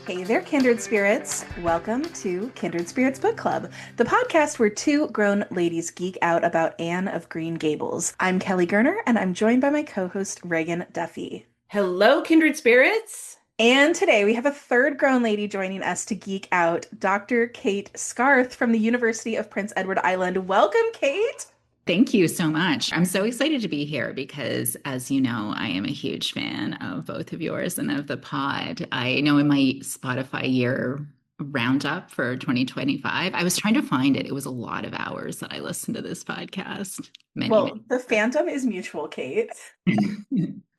Hey there, kindred spirits. Welcome to Kindred Spirits Book Club, the podcast where two grown ladies geek out about Anne of Green Gables. I'm Kelly Gerner, and I'm joined by my co-host, Reagan Duffy. Hello, kindred spirits. And today we have a third grown lady joining us to geek out, Dr. Kate Scarth from the University of Prince Edward Island. Welcome, Kate. Thank you so much. I'm so excited to be here because, as you know, I am a huge fan of both of yours and of the pod. I know in my Spotify year roundup for 2025, I was trying to find it. It was a lot of hours that I listened to this podcast. The fandom is mutual, Kate.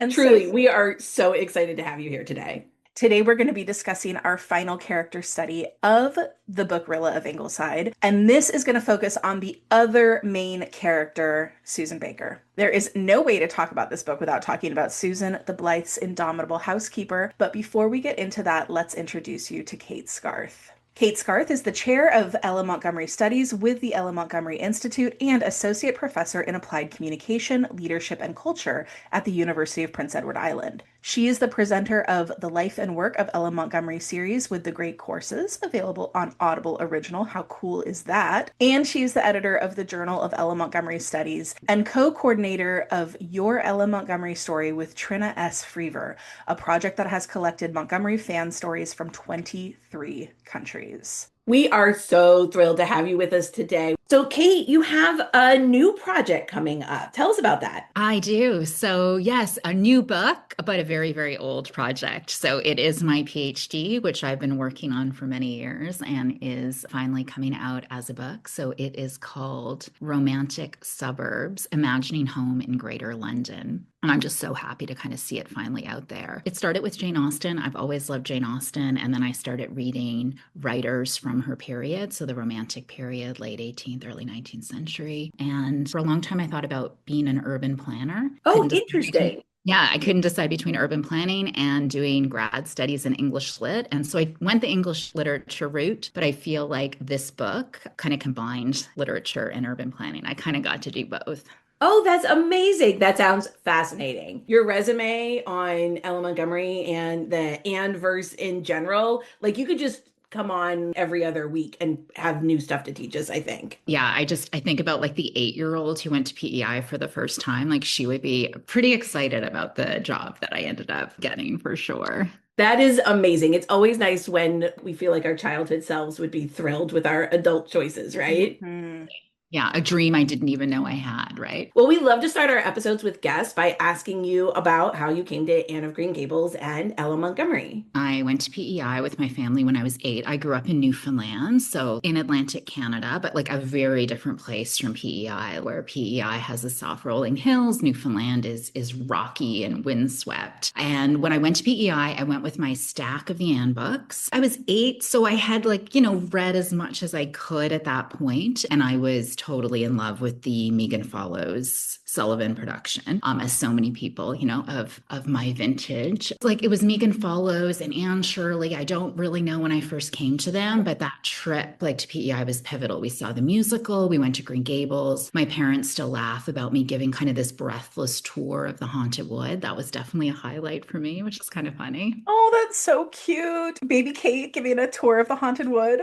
And truly, we are so excited to have you here today. Today, we're going to be discussing our final character study of the book Rilla of Ingleside, and this is going to focus on the other main character, Susan Baker. There is no way to talk about this book without talking about Susan, the Blythes' indomitable housekeeper, but before we get into that, let's introduce you to Kate Scarth. Kate Scarth is the chair of Ella Montgomery Studies with the Ella Montgomery Institute and associate professor in applied communication, leadership, and culture at the University of Prince Edward Island. She is the presenter of the Life and Work of Ella Montgomery series with the Great Courses, available on Audible Original. How cool is that? And she is the editor of the Journal of Ella Montgomery Studies and co-coordinator of Your Ella Montgomery Story with Trina S. Freever, a project that has collected Montgomery fan stories from 23 countries. We are so thrilled to have you with us today. So, Kate, you have a new project coming up. Tell us about that. I do. So, yes, a new book, but a very, very old project. So, it is my PhD, which I've been working on for many years and is finally coming out as a book. So, it is called Romantic Suburbs, Imagining Home in Greater London. And I'm just so happy to kind of see it finally out there. It started with Jane Austen. I've always loved Jane Austen. And then I started reading writers from her period. So the Romantic period, late 18th, early 19th century. And for a long time, I thought about being an urban planner. Oh, interesting. Yeah, I couldn't decide between urban planning and doing grad studies in English Lit. And so I went the English literature route, but I feel like this book kind of combined literature and urban planning. I kind of got to do both. Oh, that's amazing. That sounds fascinating. Your resume on Ella Montgomery and the Anne verse in general, like you could just come on every other week and have new stuff to teach us, I think. Yeah, I think about like the 8-year-old who went to PEI for the first time. Like she would be pretty excited about the job that I ended up getting for sure. That is amazing. It's always nice when we feel like our childhood selves would be thrilled with our adult choices, right? Mm-hmm. Yeah, a dream I didn't even know I had, right? Well, we love to start our episodes with guests by asking you about how you came to Anne of Green Gables and Ella Montgomery. I went to PEI with my family when I was 8. I grew up in Newfoundland, so in Atlantic Canada, but like a very different place from PEI, where PEI has the soft rolling hills. Newfoundland is rocky and windswept. And when I went to PEI, I went with my stack of the Anne books. I was 8, so I had read as much as I could at that point, and I was totally in love with the Megan Follows Sullivan production, as so many people, of my vintage. Like it was Megan Follows and Anne Shirley. I don't really know when I first came to them, but that trip to PEI was pivotal. We saw the musical, we went to Green Gables. My parents still laugh about me giving kind of this breathless tour of the Haunted Wood. That was definitely a highlight for me, which is kind of funny. Oh, that's so cute. Baby Kate giving a tour of the Haunted Wood.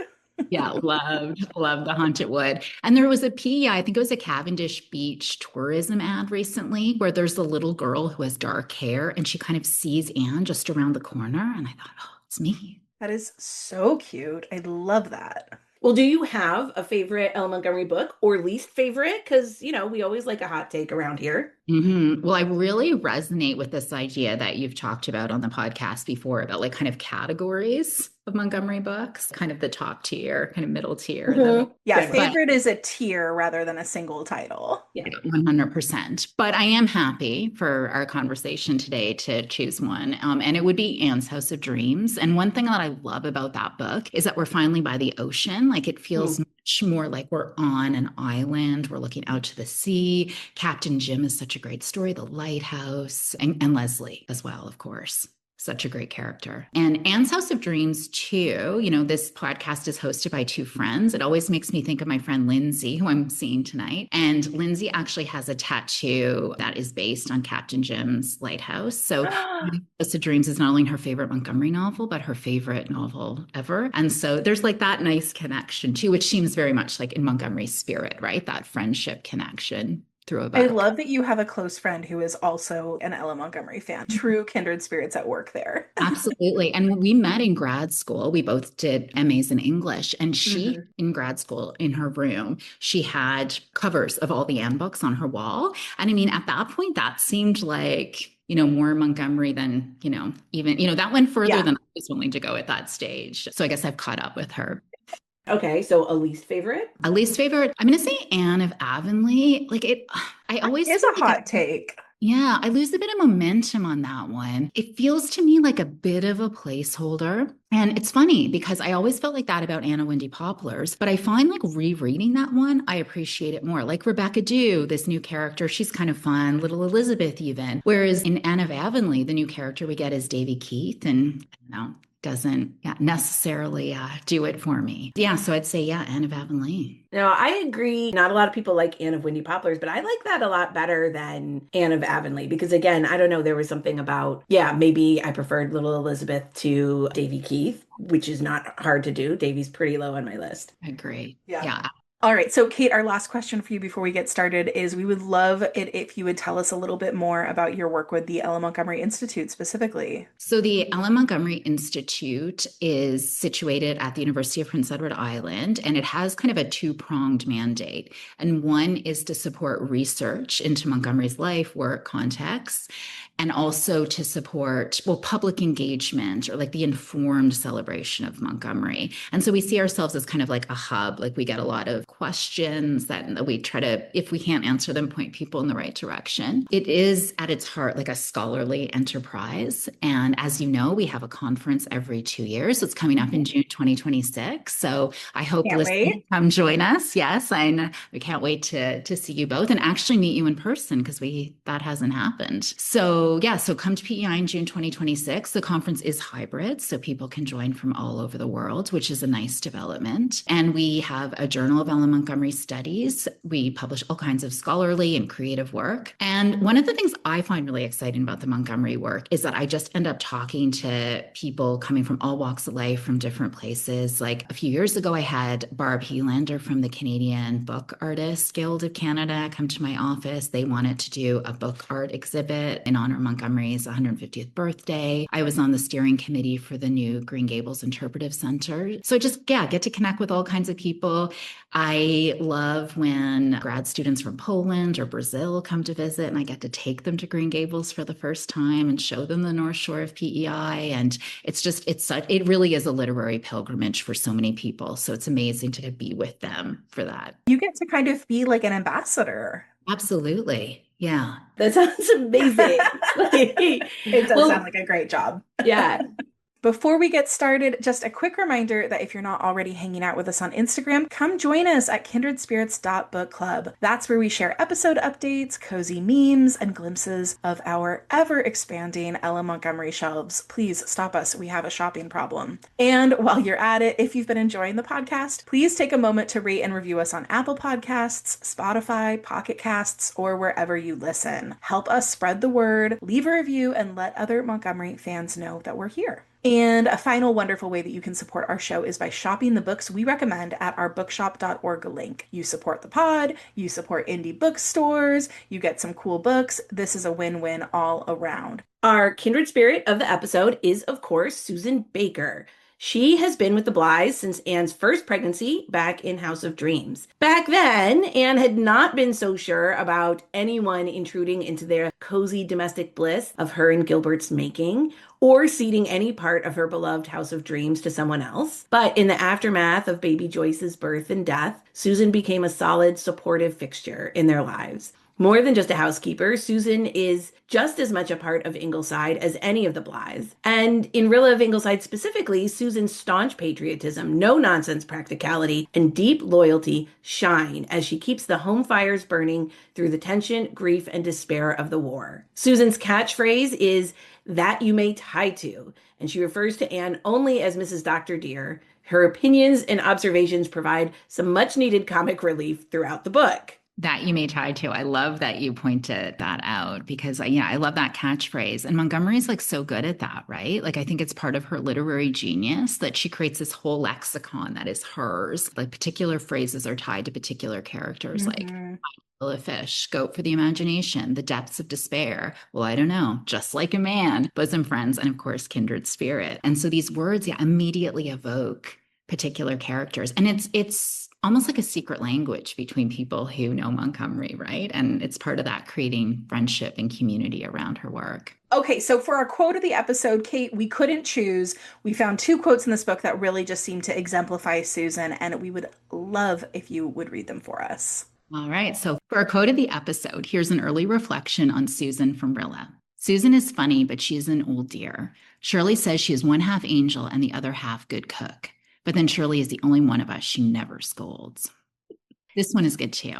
Yeah, loved the Haunted Wood. And there was a PEI, I think it was a Cavendish Beach tourism ad recently, where there's a little girl who has dark hair and she kind of sees Anne just around the corner. And I thought, oh, it's me. That is so cute. I love that. Well, do you have a favorite Ella Montgomery book or least favorite? Because, we always like a hot take around here. Mm-hmm. Well, I really resonate with this idea that you've talked about on the podcast before about like kind of categories of Montgomery books, kind of the top tier, kind of middle tier. Mm-hmm. Yeah, favorite is a tier rather than a single title. Yeah, 100%. But I am happy for our conversation today to choose one. And it would be Anne's House of Dreams. And one thing that I love about that book is that we're finally by the ocean. Like it feels much more like we're on an island. We're looking out to the sea. Captain Jim is such a great story. The lighthouse and Leslie as well, of course. Such a great character. And Anne's House of Dreams, too. This podcast is hosted by two friends. It always makes me think of my friend Lindsay, who I'm seeing tonight. And Lindsay actually has a tattoo that is based on Captain Jim's lighthouse. So House of Dreams is not only her favorite Montgomery novel, but her favorite novel ever. And so there's like that nice connection, too, which seems very much like in Montgomery's spirit, right? That friendship connection through a I book. love that you have a close friend who is also an Ella Montgomery fan. True kindred spirits at work there. Absolutely. And when we met in grad school, we both did MAs in English. And she, Mhm. in grad school, in her room, she had covers of all the Anne books on her wall. And I mean, at that point, that seemed like, more Montgomery than, even, that went further Yeah. than I was willing to go at that stage. So I guess I've caught up with her. Okay, so a least favorite? A least favorite, I'm going to say Anne of Avonlea. I always It's feel a like hot take. Yeah, I lose a bit of momentum on that one. It feels to me like a bit of a placeholder. And it's funny because I always felt like that about Anna Windy Poplars, but I find like rereading that one, I appreciate it more. Like Rebecca Dew, this new character, she's kind of fun, little Elizabeth even. Whereas in Anne of Avonlea, the new character we get is Davy Keith, and I don't know, doesn't necessarily do it for me. Yeah, so I'd say, Anne of Avonlea. No, I agree. Not a lot of people like Anne of Windy Poplars, but I like that a lot better than Anne of Avonlea because, again, I don't know, there was something about, maybe I preferred Little Elizabeth to Davy Keith, which is not hard to do. Davy's pretty low on my list. Agree. Yeah. Yeah. All right. So, Kate, our last question for you before we get started is we would love it if you would tell us a little bit more about your work with the Ella Montgomery Institute specifically. So the Ella Montgomery Institute is situated at the University of Prince Edward Island, and it has kind of a two-pronged mandate. And one is to support research into Montgomery's life, work, contexts, and also to support, public engagement or like the informed celebration of Montgomery. And so we see ourselves as kind of like a hub. Like we get a lot of questions that we try to, if we can't answer them, point people in the right direction. It is at its heart like a scholarly enterprise. And as you know, we have a conference every 2 years. It's coming up in June 2026. So I hope listeners come join us. Yes, we can't wait to see you both and actually meet you in person because that hasn't happened. So come to PEI in June 2026. The conference is hybrid, so people can join from all over the world, which is a nice development. And we have a Journal of Ella Montgomery Studies. We publish all kinds of scholarly and creative work. And one of the things I find really exciting about the Montgomery work is that I just end up talking to people coming from all walks of life from different places. Like a few years ago, I had Barb Helander from the Canadian Book Artists Guild of Canada come to my office. They wanted to do a book art exhibit in honor of Montgomery's 150th birthday. I was on the steering committee for the new Green Gables Interpretive Center. So just, get to connect with all kinds of people. I love when grad students from Poland or Brazil come to visit and I get to take them to Green Gables for the first time and show them the North Shore of PEI. And it really is a literary pilgrimage for so many people. So it's amazing to be with them for that. You get to kind of be like an ambassador. Absolutely. Yeah. That sounds amazing. It does sound like a great job. Yeah. Before we get started, just a quick reminder that if you're not already hanging out with us on Instagram, come join us at kindredspirits.bookclub. That's where we share episode updates, cozy memes, and glimpses of our ever-expanding Ella Montgomery shelves. Please stop us. We have a shopping problem. And while you're at it, if you've been enjoying the podcast, please take a moment to rate and review us on Apple Podcasts, Spotify, Pocket Casts, or wherever you listen. Help us spread the word, leave a review, and let other Montgomery fans know that we're here. And a final wonderful way that you can support our show is by shopping the books we recommend at our bookshop.org link. You support the pod, you support indie bookstores, you get some cool books. This is a win-win all around. Our kindred spirit of the episode is, of course, Susan Baker. She has been with the Blythes since Anne's first pregnancy back in House of Dreams. Back then, Anne had not been so sure about anyone intruding into their cozy domestic bliss of her and Gilbert's making, or ceding any part of her beloved House of Dreams to someone else. But in the aftermath of baby Joyce's birth and death, Susan became a solid, supportive fixture in their lives. More than just a housekeeper, Susan is just as much a part of Ingleside as any of the Blythes. And in Rilla of Ingleside specifically, Susan's staunch patriotism, no nonsense practicality, and deep loyalty shine as she keeps the home fires burning through the tension, grief, and despair of the war. Susan's catchphrase is that you may tie to, and she refers to Anne only as Mrs. Dr. Dear. Her opinions and observations provide some much needed comic relief throughout the book. That you may try to. I love that you pointed that out because, yeah, I love that catchphrase. And Montgomery's like so good at that, right? Like, I think it's part of her literary genius that she creates this whole lexicon that is hers. Like, particular phrases are tied to particular characters, like a fish, goat for the imagination, the depths of despair. Well, I don't know, just like a man, bosom friends, and of course, kindred spirit. And so these words, yeah, immediately evoke particular characters. And it's almost like a secret language between people who know Montgomery, right? And it's part of that creating friendship and community around her work. Okay, so for our quote of the episode, Kate, we couldn't choose. We found two quotes in this book that really just seem to exemplify Susan, and we would love if you would read them for us. All right, so for our quote of the episode, here's an early reflection on Susan from Rilla. Susan is funny, but she's an old dear. Shirley says she is one half angel and the other half good cook. But then Shirley is the only one of us she never scolds. This one is good too.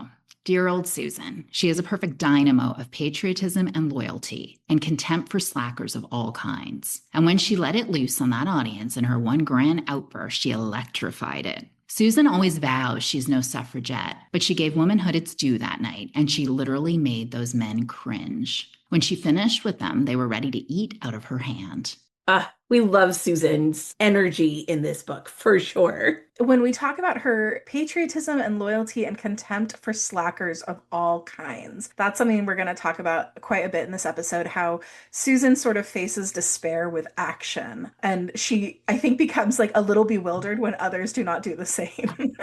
Dear old Susan. She is a perfect dynamo of patriotism and loyalty and contempt for slackers of all kinds. And when she let it loose on that audience in her one grand outburst, she electrified it. Susan always vows she's no suffragette, but she gave womanhood its due that night, and she literally made those men cringe. When she finished with them, they were ready to eat out of her hand. We love Susan's energy in this book, for sure. When we talk about her patriotism and loyalty and contempt for slackers of all kinds, that's something we're going to talk about quite a bit in this episode, how Susan sort of faces despair with action. And she, I think, becomes like a little bewildered when others do not do the same.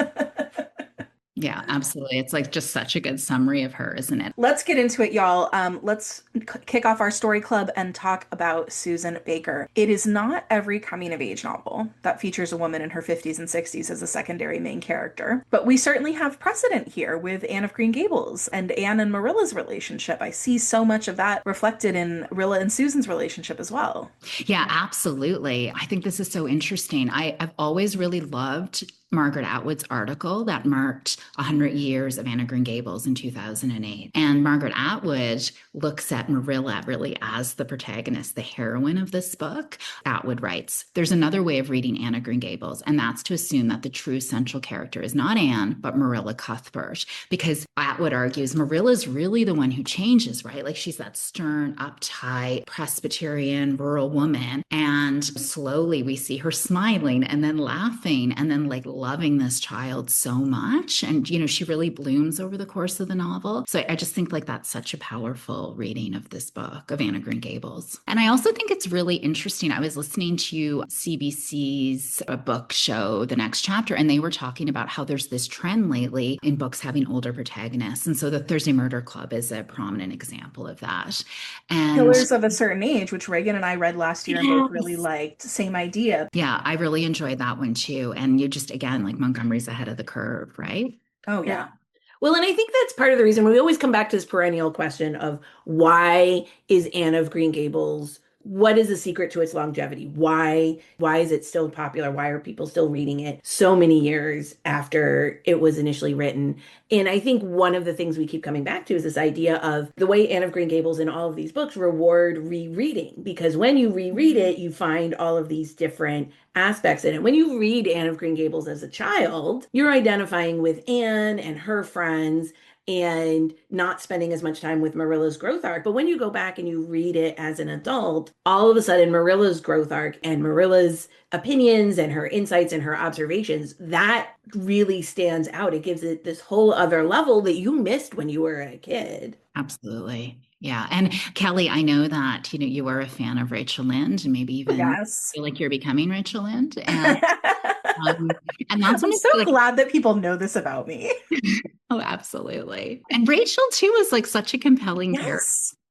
Yeah, absolutely. It's like just such a good summary of her, isn't it? Let's get into it, y'all. Let's kick off our story club and talk about Susan Baker. It is not every coming of age novel that features a woman in her 50s and 60s as a secondary main character, but we certainly have precedent here with Anne of Green Gables and Anne and Marilla's relationship. I see so much of that reflected in Rilla and Susan's relationship as well. Yeah, absolutely. I think this is so interesting. I've always really loved Margaret Atwood's article that marked 100 years of Anne of Green Gables in 2008. And Margaret Atwood looks at Marilla really as the protagonist, the heroine of this book. Atwood writes, there's another way of reading Anne of Green Gables, and that's to assume that the true central character is not Anne, but Marilla Cuthbert. Because Atwood argues Marilla's really the one who changes, right? Like she's that stern, uptight, Presbyterian, rural woman. And slowly we see her smiling and then laughing and then like loving this child so much. And, you know, she really blooms over the course of the novel. So I just think like that's such a powerful reading of this book of Anne of Green Gables. And I also think it's really interesting. I was listening to CBC's book show, The Next Chapter, and they were talking about how there's this trend lately in books having older protagonists. And so the Thursday Murder Club is a prominent example of that. And Killers of a Certain Age, which Reagan and I read last year and both really liked. Same idea. Yeah, I really enjoyed that one too. And you just, again, like Montgomery's ahead of the curve, right? Oh, yeah. Well, and I think that's part of the reason we always come back to this perennial question of why is Anne of Green Gables, what is the secret to its longevity? Why is it still popular? Why are people still reading it so many years after it was initially written? And I think one of the things we keep coming back to is this idea of the way Anne of Green Gables in all of these books reward rereading, because when you reread it, you find all of these different aspects in it. When you read Anne of Green Gables as a child, you're identifying with Anne and her friends and not spending as much time with Marilla's growth arc. But when you go back and you read it as an adult, all of a sudden Marilla's growth arc and Marilla's opinions and her insights and her observations, that really stands out. It gives it this whole other level that you missed when you were a kid. Absolutely. Yeah. And Kelly, I know that, you know, you are a fan of Rachel Lynde and maybe even feel like you're becoming Rachel Lynde. And, and that's I'm so glad that people know this about me. Oh, absolutely. And Rachel too is like such a compelling character.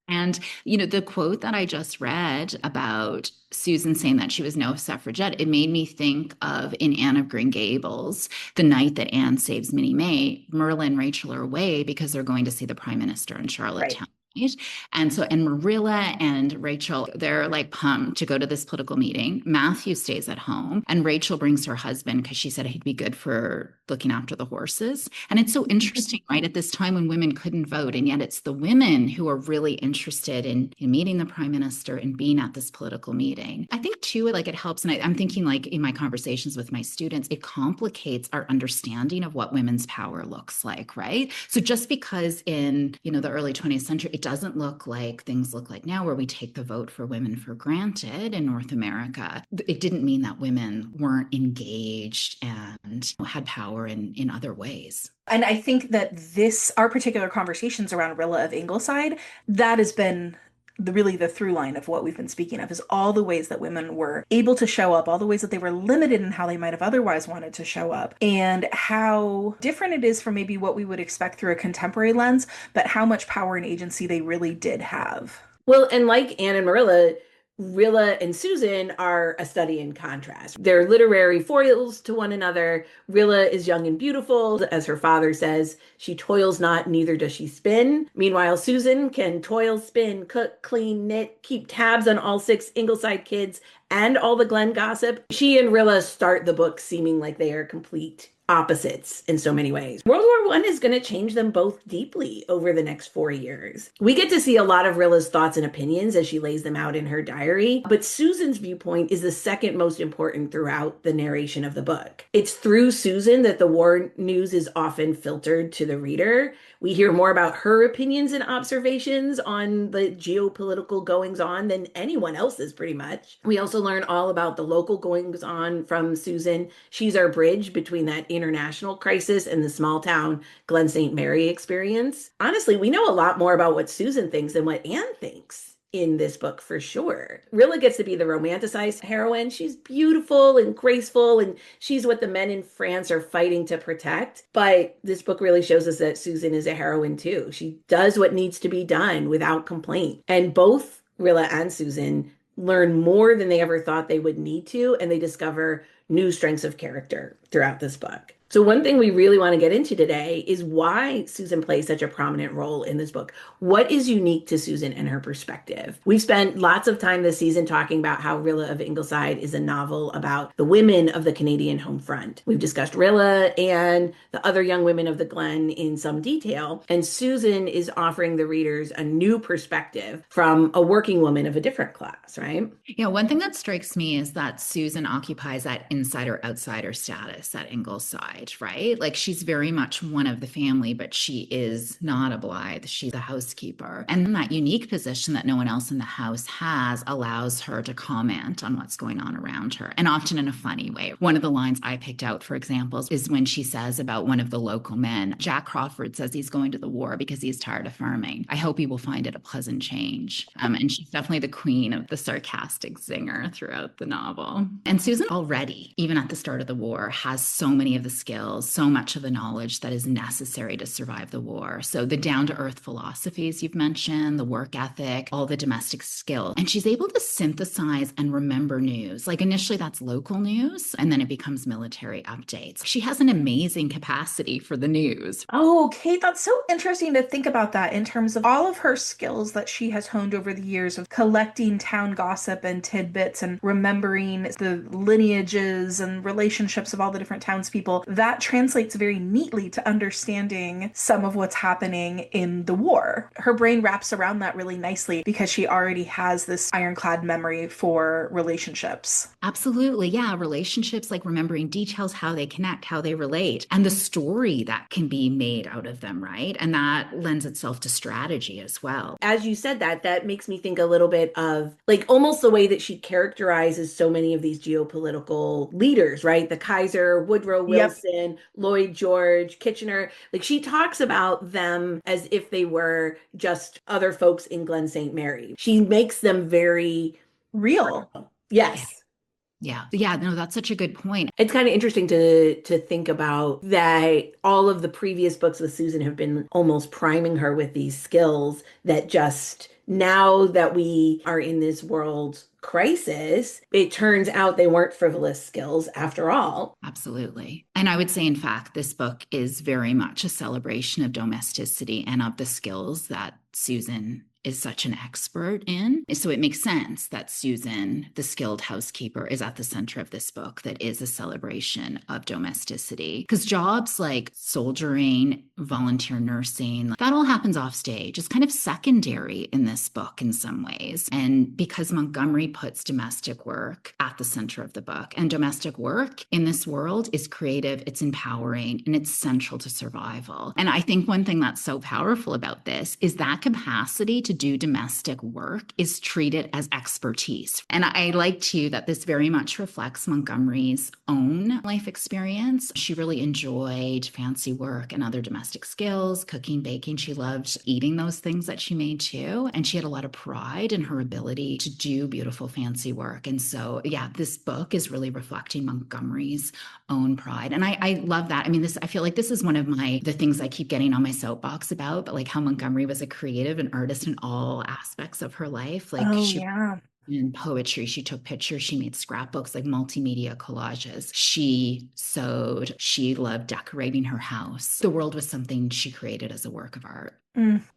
And, the quote that I just read about Susan saying that she was no suffragette, it made me think of in Anne of Green Gables, the night that Anne saves Minnie May, Merlin and Rachel are away because they're going to see the prime minister in Right. Charlottetown. Right? And Marilla and Rachel, they're like pumped to go to this political meeting. Matthew stays at home, and Rachel brings her husband because she said he'd be good for looking after the horses. And it's so interesting, right? At this time when women couldn't vote, and yet it's the women who are really interested in meeting the prime minister and being at this political meeting. I think too, like it helps, and I'm thinking like in my conversations with my students, it complicates our understanding of what women's power looks like, right? So just because in, the early 20th century, it doesn't look like things look like now where we take the vote for women for granted in North America, it didn't mean that women weren't engaged and had power in other ways. And I think that our particular conversations around Rilla of Ingleside, that has been really the through line of what we've been speaking of, is all the ways that women were able to show up, all the ways that they were limited in how they might have otherwise wanted to show up, and how different it is from maybe what we would expect through a contemporary lens, but how much power and agency they really did have. Well, and like Anne and Marilla, Rilla and Susan are a study in contrast. They're literary foils to one another. Rilla is young and beautiful. As her father says, she toils not, neither does she spin. Meanwhile, Susan can toil, spin, cook, clean, knit, keep tabs on all 6 Ingleside kids and all the Glen gossip. She and Rilla start the book seeming like they are complete opposites in so many ways. World War I is going to change them both deeply over the next 4 years. We get to see a lot of Rilla's thoughts and opinions as she lays them out in her diary, but Susan's viewpoint is the second most important throughout the narration of the book. It's through Susan that the war news is often filtered to the reader. We hear more about her opinions and observations on the geopolitical goings on than anyone else's, pretty much. We also learn all about the local goings on from Susan. She's our bridge between that international crisis and the small town Glen St. Mary experience. Honestly, we know a lot more about what Susan thinks than what Anne thinks in this book for sure. Rilla gets to be the romanticized heroine. She's beautiful and graceful, and she's what the men in France are fighting to protect. But this book really shows us that Susan is a heroine too. She does what needs to be done without complaint. And both Rilla and Susan learn more than they ever thought they would need to, and they discover new strengths of character throughout this book. So one thing we really want to get into today is why Susan plays such a prominent role in this book. What is unique to Susan and her perspective? We've spent lots of time this season talking about how Rilla of Ingleside is a novel about the women of the Canadian home front. We've discussed Rilla and the other young women of the Glen in some detail, and Susan is offering the readers a new perspective from a working woman of a different class, right? Yeah, one thing that strikes me is that Susan occupies that insider-outsider status at Ingleside. Right? Like she's very much one of the family, but she is not a Blythe. She's a housekeeper. And that unique position that no one else in the house has allows her to comment on what's going on around her, and often in a funny way. One of the lines I picked out, for example, is when she says about one of the local men, Jack Crawford says he's going to the war because he's tired of farming. I hope he will find it a pleasant change. And she's definitely the queen of the sarcastic zinger throughout the novel. And Susan already, even at the start of the war, has so many of the skills, so much of the knowledge that is necessary to survive the war. So the down-to-earth philosophies you've mentioned, the work ethic, all the domestic skill. And she's able to synthesize and remember news. Like initially that's local news, and then it becomes military updates. She has an amazing capacity for the news. Oh, Kate, that's so interesting to think about that in terms of all of her skills that she has honed over the years of collecting town gossip and tidbits and remembering the lineages and relationships of all the different townspeople. That translates very neatly to understanding some of what's happening in the war. Her brain wraps around that really nicely because she already has this ironclad memory for relationships. Absolutely. Yeah. Relationships, like remembering details, how they connect, how they relate, and the story that can be made out of them, right? And that lends itself to strategy as well. As you said that makes me think a little bit of like almost the way that she characterizes so many of these geopolitical leaders, right? The Kaiser, Woodrow Wilson, yep. Lloyd George, Kitchener. Like she talks about them as if they were just other folks in Glen St. Mary. She makes them very real. Yes. Yeah. Yeah. No, that's such a good point. It's kind of interesting to think about that all of the previous books with Susan have been almost priming her with these skills that just now that we are in this world crisis, it turns out they weren't frivolous skills after all. Absolutely. And I would say, in fact, this book is very much a celebration of domesticity and of the skills that Susan is such an expert in. So it makes sense that Susan, the skilled housekeeper, is at the center of this book that is a celebration of domesticity. Because jobs like soldiering, volunteer nursing, that all happens off stage. It's kind of secondary in this book in some ways. And because Montgomery puts domestic work at the center of the book, and domestic work in this world is creative, it's empowering, and it's central to survival. And I think one thing that's so powerful about this is that capacity to do domestic work is treated as expertise. And I like too that this very much reflects Montgomery's own life experience. She really enjoyed fancy work and other domestic skills, cooking, baking. She loved eating those things that she made too. And she had a lot of pride in her ability to do beautiful, fancy work. And so, yeah, this book is really reflecting Montgomery's own pride. And I love that. I mean, I feel like this is one of the things I keep getting on my soapbox about, but like how Montgomery was a creative and artist in all aspects of her life. Like Oh, she yeah. in poetry, she took pictures, she made scrapbooks, like multimedia collages. She sewed, she loved decorating her house. The world was something she created as a work of art.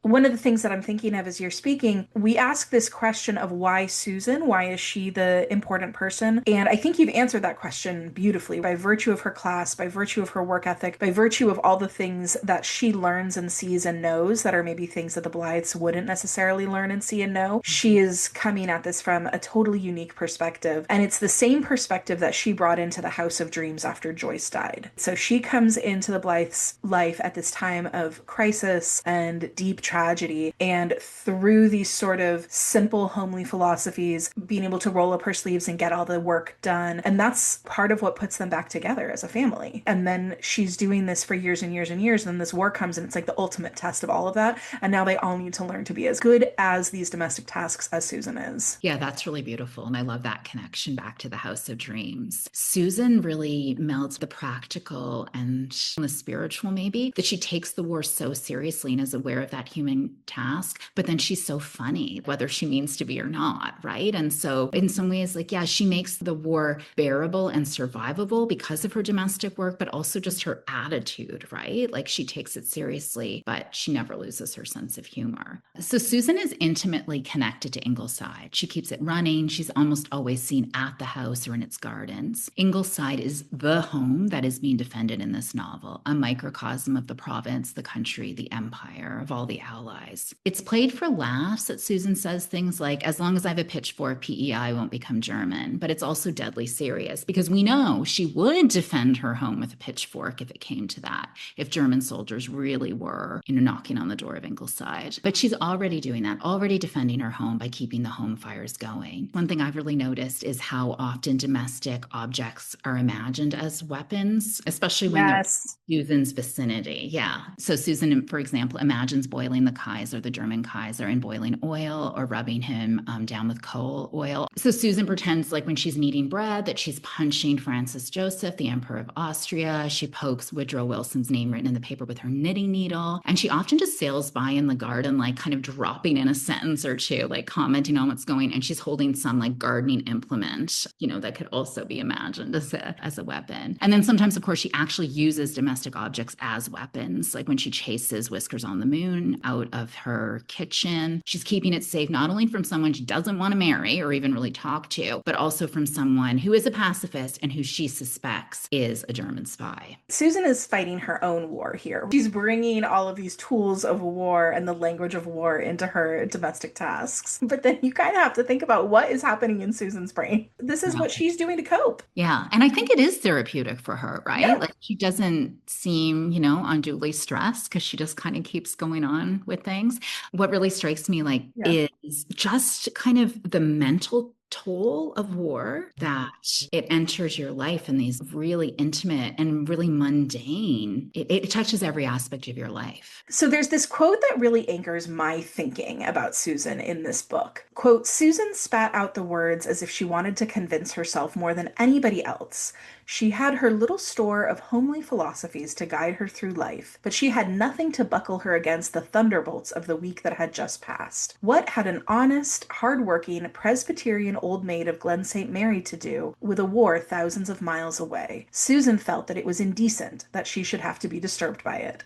One of the things that I'm thinking of as you're speaking, we ask this question of why Susan? Why is she the important person? And I think you've answered that question beautifully by virtue of her class, by virtue of her work ethic, by virtue of all the things that she learns and sees and knows that are maybe things that the Blythes wouldn't necessarily learn and see and know. She is coming at this from a totally unique perspective. And it's the same perspective that she brought into the House of Dreams after Joyce died. So she comes into the Blythes' life at this time of crisis and deep tragedy, and through these sort of simple homely philosophies, being able to roll up her sleeves and get all the work done. And that's part of what puts them back together as a family. And then she's doing this for years and years and years, and then this war comes and it's like the ultimate test of all of that. And now they all need to learn to be as good as these domestic tasks as Susan is. Yeah, that's really beautiful. And I love that connection back to the House of Dreams. Susan really melds the practical and the spiritual, maybe, that she takes the war so seriously and is aware of that human task, but then she's so funny, whether she means to be or not, right? And so in some ways, like, yeah, she makes the war bearable and survivable because of her domestic work, but also just her attitude, right? Like she takes it seriously, but she never loses her sense of humor. So Susan is intimately connected to Ingleside. She keeps it running. She's almost always seen at the house or in its gardens. Ingleside is the home that is being defended in this novel, a microcosm of the province, the country, the empire, of all the allies. It's played for laughs that Susan says things like, as long as I have a pitchfork, PEI won't become German. But it's also deadly serious because we know she would defend her home with a pitchfork if it came to that, if German soldiers really were, knocking on the door of Ingleside. But she's already doing that, already defending her home by keeping the home fires going. One thing I've really noticed is how often domestic objects are imagined as weapons, especially when they're Susan's vicinity. Yeah. So Susan, for example, imagines boiling the Kaiser, the German Kaiser, in boiling oil or rubbing him down with coal oil. So Susan pretends like when she's kneading bread that she's punching Francis Joseph, the Emperor of Austria. She pokes Woodrow Wilson's name written in the paper with her knitting needle. And she often just sails by in the garden, like kind of dropping in a sentence or two, like commenting on what's going. And she's holding some like gardening implement, that could also be imagined as a weapon. And then sometimes, of course, she actually uses domestic objects as weapons, like when she chases Whiskers on the Moon out of her kitchen. She's keeping it safe not only from someone she doesn't want to marry or even really talk to, but also from someone who is a pacifist and who she suspects is a German spy. Susan is fighting her own war here. She's bringing all of these tools of war and the language of war into her domestic tasks. But then you kind of have to think about what is happening in Susan's brain. This is what she's doing to cope. Yeah. And I think it is therapeutic for her, right? Yeah. Like she doesn't seem, unduly stressed because she just kind of keeps going on with things. What really strikes me is just kind of the mental toll of war, that it enters your life in these really intimate and really mundane. It touches every aspect of your life. So there's this quote that really anchors my thinking about Susan in this book. Quote, Susan spat out the words as if she wanted to convince herself more than anybody else. She had her little store of homely philosophies to guide her through life, but she had nothing to buckle her against the thunderbolts of the week that had just passed. What had an honest, hard-working, Presbyterian old maid of Glen St. Mary to do with a war thousands of miles away? Susan felt that it was indecent that she should have to be disturbed by it.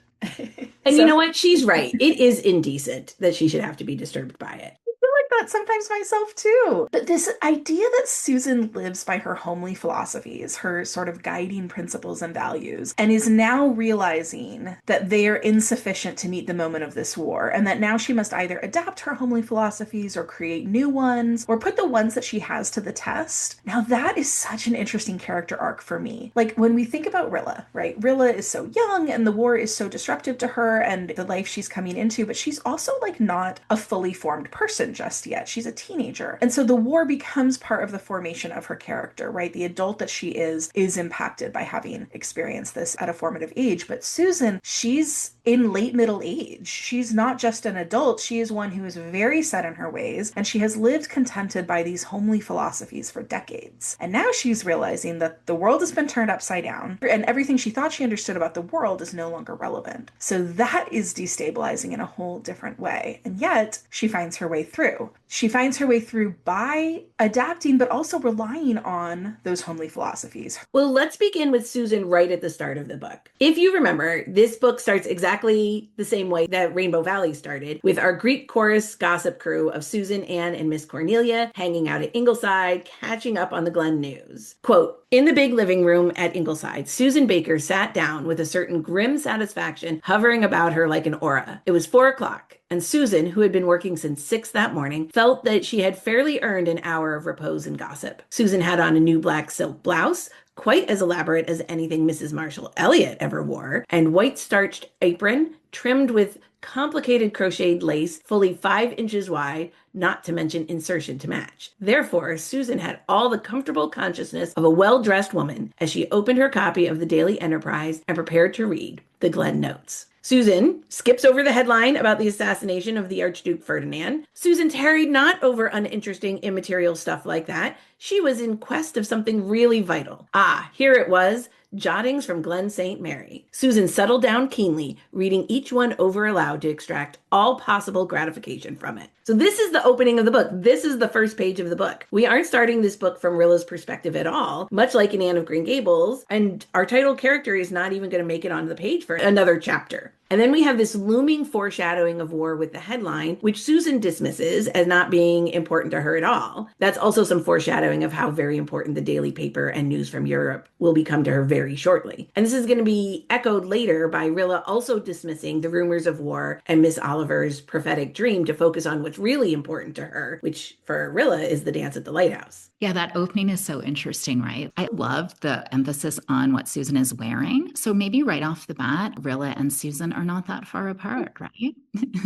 And you know what? She's right. It is indecent that she should have to be disturbed by it. That sometimes myself too. But this idea that Susan lives by her homely philosophies, her sort of guiding principles and values, and is now realizing that they are insufficient to meet the moment of this war, and that now she must either adapt her homely philosophies or create new ones, or put the ones that she has to the test. Now that is such an interesting character arc for me. Like when we think about Rilla, right? Rilla is so young and the war is so disruptive to her and the life she's coming into, but she's also like not a fully formed person just yet. She's a teenager. And so the war becomes part of the formation of her character, right? The adult that she is impacted by having experienced this at a formative age. But Susan, she's in late middle age. She's not just an adult. She is one who is very set in her ways, and she has lived contented by these homely philosophies for decades. And now she's realizing that the world has been turned upside down, and everything she thought she understood about the world is no longer relevant. So that is destabilizing in a whole different way. And yet she finds her way through. She finds her way through by adapting, but also relying on those homely philosophies. Well, let's begin with Susan right at the start of the book. If you remember, this book starts exactly the same way that Rainbow Valley started, with our Greek chorus gossip crew of Susan, Anne, and Miss Cornelia hanging out at Ingleside, catching up on the Glen news. Quote, in the big living room at Ingleside, Susan Baker sat down with a certain grim satisfaction hovering about her like an aura. It was 4:00. And Susan, who had been working since 6 that morning, felt that she had fairly earned an hour of repose and gossip. Susan had on a new black silk blouse, quite as elaborate as anything Mrs. Marshall Elliott ever wore, and white starched apron trimmed with complicated crocheted lace fully 5 inches wide, not to mention insertion to match. Therefore, Susan had all the comfortable consciousness of a well-dressed woman as she opened her copy of the Daily Enterprise and prepared to read the Glen Notes. Susan skips over the headline about the assassination of the Archduke Ferdinand. Susan tarried not over uninteresting, immaterial stuff like that. She was in quest of something really vital. Ah, here it was. Jottings from Glen St. Mary. Susan settled down keenly, reading each one over aloud to extract all possible gratification from it. So this is the opening of the book. This is the first page of the book. We aren't starting this book from Rilla's perspective at all, much like in Anne of Green Gables, and our title character is not even going to make it onto the page for another chapter. And then we have this looming foreshadowing of war with the headline, which Susan dismisses as not being important to her at all. That's also some foreshadowing of how very important the daily paper and news from Europe will become to her very shortly. And this is going to be echoed later by Rilla also dismissing the rumors of war and Miss Oliver's prophetic dream to focus on what's really important to her, which for Rilla is the dance at the lighthouse. Yeah, that opening is so interesting, right? I love the emphasis on what Susan is wearing. So maybe right off the bat, Rilla and Susan are not that far apart, right?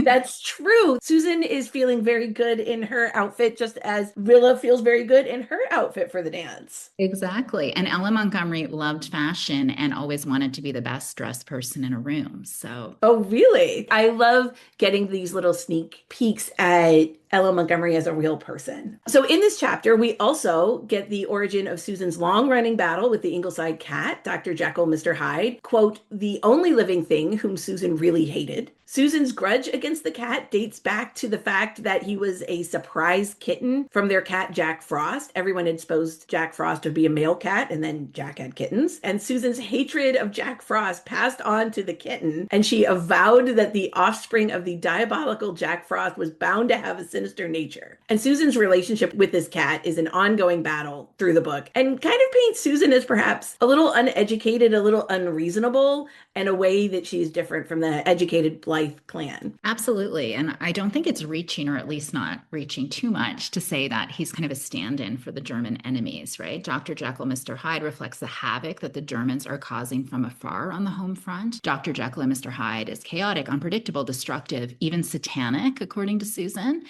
That's true. Susan is feeling very good in her outfit, just as Rilla feels very good in her outfit for the dance. Exactly. And Ella Montgomery loved fashion and always wanted to be the best dressed person in a room. So, oh, really? I love getting these little sneak peeks at Ella Montgomery as a real person. So in this chapter, we also get the origin of Susan's long-running battle with the Ingleside cat, Dr. Jekyll, Mr. Hyde, quote, the only living thing whom Susan really hated. Susan's grudge against the cat dates back to the fact that he was a surprise kitten from their cat, Jack Frost. Everyone had supposed Jack Frost would be a male cat, and then Jack had kittens. And Susan's hatred of Jack Frost passed on to the kitten, and she avowed that the offspring of the diabolical Jack Frost was bound to have a sinister nature. And Susan's relationship with this cat is an ongoing battle through the book, and kind of paints Susan as perhaps a little uneducated, a little unreasonable, and a way that she's different from the educated Blythe clan. Absolutely. And I don't think it's reaching, or at least not reaching too much, to say that he's kind of a stand-in for the German enemies, right? Dr. Jekyll, Mr. Hyde reflects the havoc that the Germans are causing from afar on the home front. Dr. Jekyll and Mr. Hyde is chaotic, unpredictable, destructive, even satanic, according to Susan.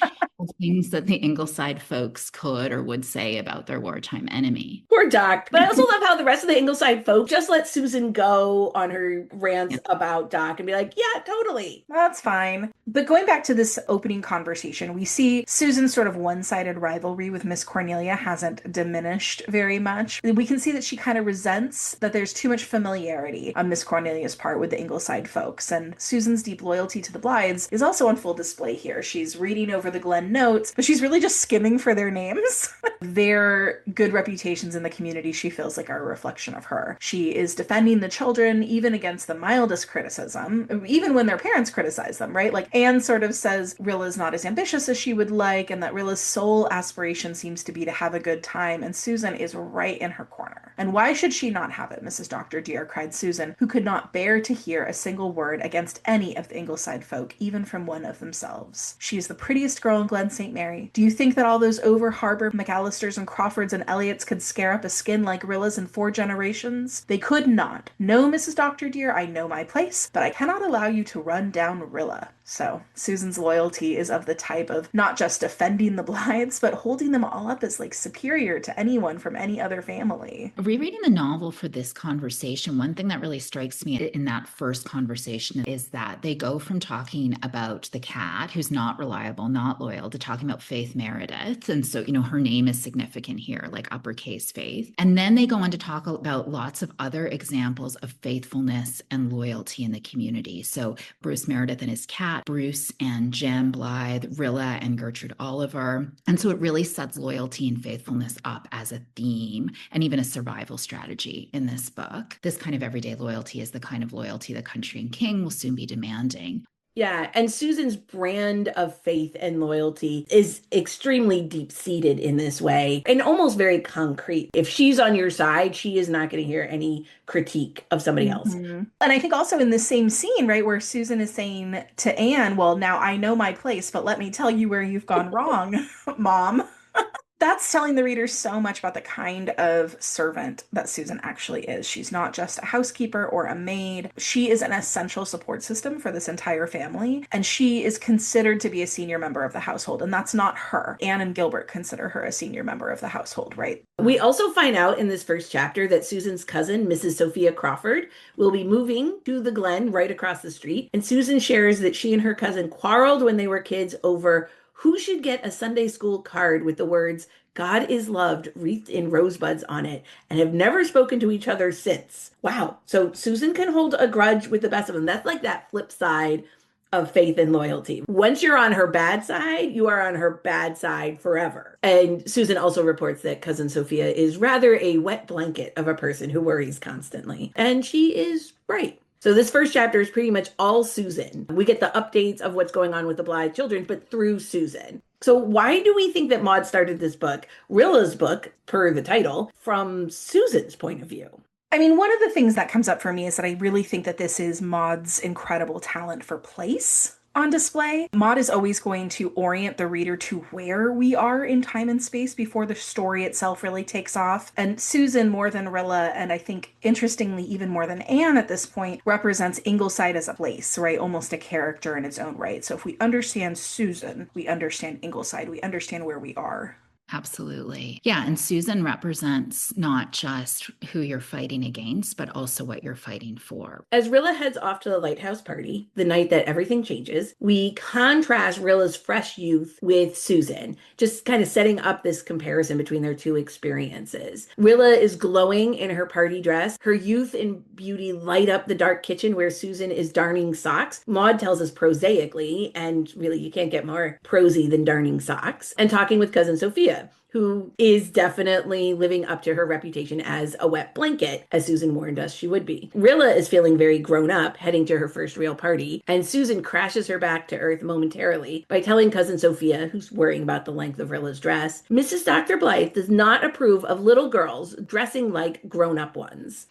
Things that the Ingleside folks could or would say about their wartime enemy. Poor Doc. But I also love how the rest of the Ingleside folk just let Susan go on her rants Yeah. about Doc and be like, yeah, totally. That's fine. But going back to this opening conversation, we see Susan's sort of one-sided rivalry with Miss Cornelia hasn't diminished very much. We can see that she kind of resents that there's too much familiarity on Miss Cornelia's part with the Ingleside folks, and Susan's deep loyalty to the Blythes is also on full display here. She's reading over the Glen notes, but she's really just skimming for their names. Their good reputations in the community, she feels like, are a reflection of her. She is defending the children even against the mildest criticism, even when their parents criticize them, right? Like Anne sort of says Rilla's not as ambitious as she would like, and that Rilla's sole aspiration seems to be to have a good time, and Susan is right in her corner. And why should she not have it, Mrs. Dr. dear, cried Susan, who could not bear to hear a single word against any of the Ingleside folk, even from one of themselves. She is the prettiest girl in Glen St. Mary. Do you think that all those over-harbor McAllisters and Crawfords and Elliots could scare up a skin like Rilla's in 4 generations? They could not. No, Mrs. Dr. dear, I know my place, but I cannot allow you to run down Rilla. So Susan's loyalty is of the type of not just defending the Blythes, but holding them all up as like superior to anyone from any other family. Rereading the novel for this conversation, one thing that really strikes me in that first conversation is that they go from talking about the cat, who's not reliable, not loyal, to talking about Faith Meredith. And so, her name is significant here, like uppercase Faith. And then they go on to talk about lots of other examples of faithfulness and loyalty in the community. So Bruce Meredith and his cat, Bruce and Jem Blythe, Rilla and Gertrude Oliver. And so it really sets loyalty and faithfulness up as a theme and even a survival strategy in this book. This kind of everyday loyalty is the kind of loyalty the country and king will soon be demanding. Yeah, and Susan's brand of faith and loyalty is extremely deep-seated in this way and almost very concrete. If she's on your side, she is not going to hear any critique of somebody else. And I think also in the same scene, right, where Susan is saying to Anne, well, now I know my place, but let me tell you where you've gone wrong, Mom. That's telling the reader so much about the kind of servant that Susan actually is. She's not just a housekeeper or a maid. She is an essential support system for this entire family, and she is considered to be a senior member of the household, and that's not her. Anne and Gilbert consider her a senior member of the household, right? We also find out in this first chapter that Susan's cousin, Mrs. Sophia Crawford, will be moving to the Glen right across the street, and Susan shares that she and her cousin quarreled when they were kids over who should get a Sunday school card with the words, God is loved, wreathed in rosebuds on it, and have never spoken to each other since. Wow. So Susan can hold a grudge with the best of them. That's like that flip side of faith and loyalty. Once you're on her bad side, you are on her bad side forever. And Susan also reports that cousin Sophia is rather a wet blanket of a person who worries constantly. And she is right. So this first chapter is pretty much all Susan. We get the updates of what's going on with the Blythe children, but through Susan. So why do we think that Maud started this book, Rilla's book, per the title, from Susan's point of view? I mean, one of the things that comes up for me is that I really think that this is Maud's incredible talent for place on display. Maud is always going to orient the reader to where we are in time and space before the story itself really takes off. And Susan, more than Rilla, and I think interestingly even more than Anne at this point, represents Ingleside as a place, right? Almost a character in its own right. So if we understand Susan, we understand Ingleside, we understand where we are. Absolutely. Yeah. And Susan represents not just who you're fighting against, but also what you're fighting for. As Rilla heads off to the lighthouse party, the night that everything changes, we contrast Rilla's fresh youth with Susan, just kind of setting up this comparison between their two experiences. Rilla is glowing in her party dress. Her youth and beauty light up the dark kitchen where Susan is darning socks. Maud tells us prosaically, and really you can't get more prosy than darning socks, and talking with cousin Sophia, who is definitely living up to her reputation as a wet blanket, as Susan warned us she would be. Rilla is feeling very grown up, heading to her first real party, and Susan crashes her back to earth momentarily by telling cousin Sophia, who's worrying about the length of Rilla's dress, Mrs. Dr. Blythe does not approve of little girls dressing like grown-up ones.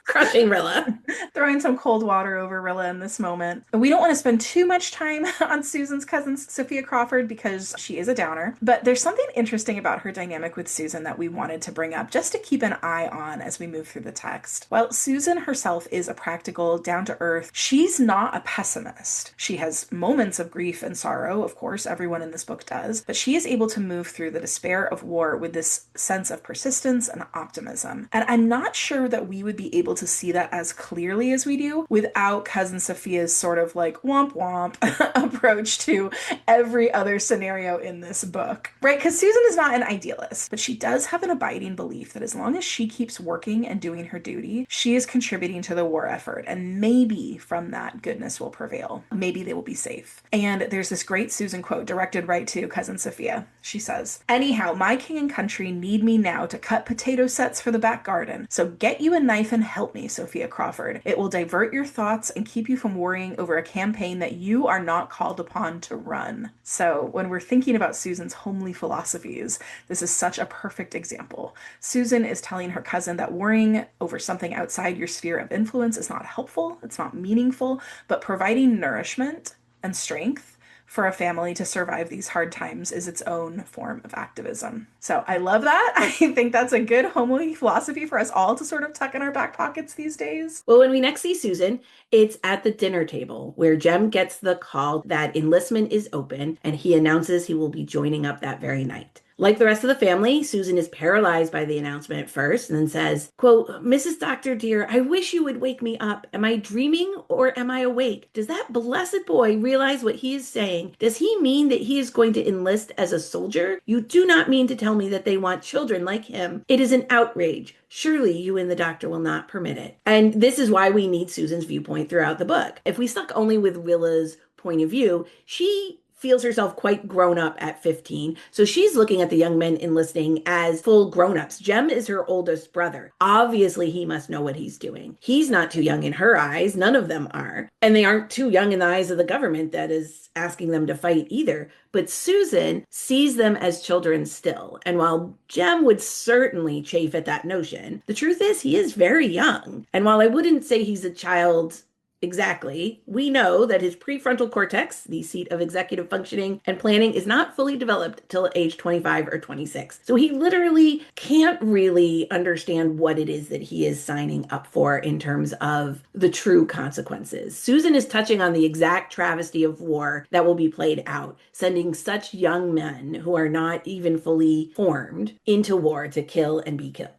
Crushing Rilla. Throwing some cold water over Rilla in this moment. We don't want to spend too much time on Susan's cousin, Sophia Crawford, because she is a downer. But there's something interesting about about her dynamic with Susan that we wanted to bring up just to keep an eye on as we move through the text. While Susan herself is a practical, down-to-earth, she's not a pessimist. She has moments of grief and sorrow, of course, everyone in this book does, but she is able to move through the despair of war with this sense of persistence and optimism. And I'm not sure that we would be able to see that as clearly as we do without Cousin Sophia's sort of like womp womp approach to every other scenario in this book, right? Because Susan is not an idealist, but she does have an abiding belief that as long as she keeps working and doing her duty, she is contributing to the war effort. And maybe from that, goodness will prevail. Maybe they will be safe. And there's this great Susan quote directed right to Cousin Sophia. She says, "Anyhow, my king and country need me now to cut potato sets for the back garden. So get you a knife and help me, Sophia Crawford. It will divert your thoughts and keep you from worrying over a campaign that you are not called upon to run." So when we're thinking about Susan's homely philosophies, this is such a perfect example. Susan is telling her cousin that worrying over something outside your sphere of influence is not helpful, it's not meaningful, but providing nourishment and strength for a family to survive these hard times is its own form of activism. So I love that. I think that's a good homely philosophy for us all to sort of tuck in our back pockets these days. Well, when we next see Susan, it's at the dinner table where Jem gets the call that enlistment is open and he announces he will be joining up that very night. Like the rest of the family, Susan is paralyzed by the announcement at first and then says, quote, "Mrs. Doctor dear, I wish you would wake me up. Am I dreaming or am I awake? Does that blessed boy realize what he is saying? Does he mean that he is going to enlist as a soldier? You do not mean to tell me that they want children like him. It is an outrage. Surely you and the doctor will not permit it." And this is why we need Susan's viewpoint throughout the book. If we stuck only with Rilla's point of view, she feels herself quite grown up at 15. So she's looking at the young men enlisting as full grown-ups. Jem is her oldest brother. Obviously, he must know what he's doing. He's not too young in her eyes. None of them are. And they aren't too young in the eyes of the government that is asking them to fight either. But Susan sees them as children still. And while Jem would certainly chafe at that notion, the truth is he is very young. And while I wouldn't say he's a child exactly, we know that his prefrontal cortex, the seat of executive functioning and planning, is not fully developed till age 25 or 26. So he literally can't really understand what it is that he is signing up for in terms of the true consequences. Susan is touching on the exact travesty of war that will be played out, sending such young men who are not even fully formed into war to kill and be killed.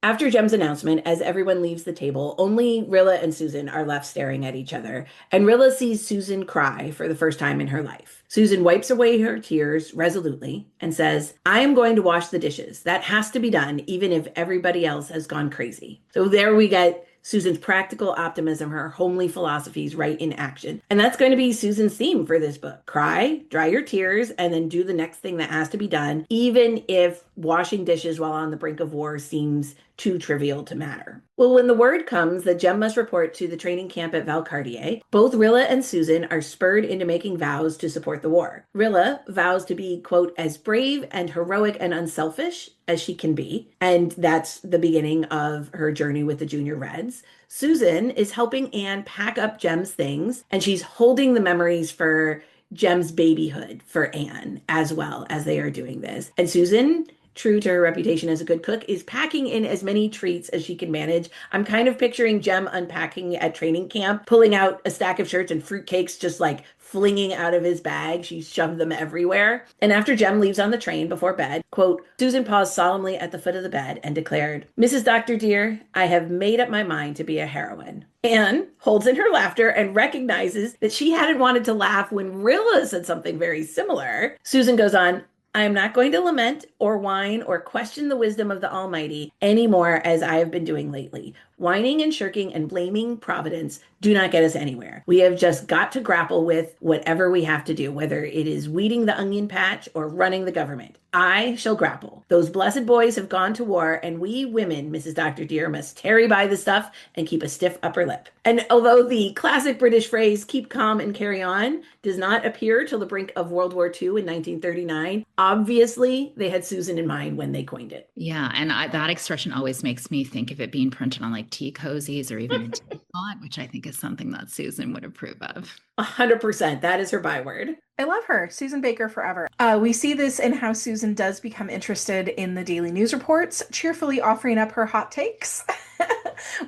After Jem's announcement, as everyone leaves the table, only Rilla and Susan are left staring at each other, and Rilla sees Susan cry for the first time in her life. Susan wipes away her tears resolutely and says, "I am going to wash the dishes. That has to be done, even if everybody else has gone crazy." So there we get Susan's practical optimism, her homely philosophies right in action. And that's going to be Susan's theme for this book. Cry, dry your tears, and then do the next thing that has to be done, even if washing dishes while on the brink of war seems too trivial to matter. Well, when the word comes that Jem must report to the training camp at Valcartier, both Rilla and Susan are spurred into making vows to support the war. Rilla vows to be, quote, as brave and heroic and unselfish as she can be, and that's the beginning of her journey with the Junior Reds. Susan is helping Anne pack up Jem's things, and she's holding the memories for Jem's babyhood for Anne as well as they are doing this. And Susan, true to her reputation as a good cook, is packing in as many treats as she can manage. I'm kind of picturing Jem unpacking at training camp, pulling out a stack of shirts and fruitcakes just like flinging out of his bag. She shoved them everywhere. And after Jem leaves on the train before bed, quote, Susan paused solemnly at the foot of the bed and declared, "Mrs. Doctor dear, I have made up my mind to be a heroine." Anne holds in her laughter and recognizes that she hadn't wanted to laugh when Rilla said something very similar. Susan goes on, "I am not going to lament or whine or question the wisdom of the Almighty any more as I have been doing lately. Whining and shirking and blaming Providence do not get us anywhere. We have just got to grapple with whatever we have to do, whether it is weeding the onion patch or running the government. I shall grapple. Those blessed boys have gone to war, and we women, Mrs. Doctor dear, must tarry by the stuff and keep a stiff upper lip." And although the classic British phrase, keep calm and carry on, does not appear till the brink of World War II in 1939, obviously they had Susan in mind when they coined it. Yeah, and that expression always makes me think of it being printed on like tea cozies or even a teapot, which I think is something that Susan would approve of. 100%. That is her byword. I love her. Susan Baker forever. We see this in how Susan does become interested in the daily news reports, cheerfully offering up her hot takes.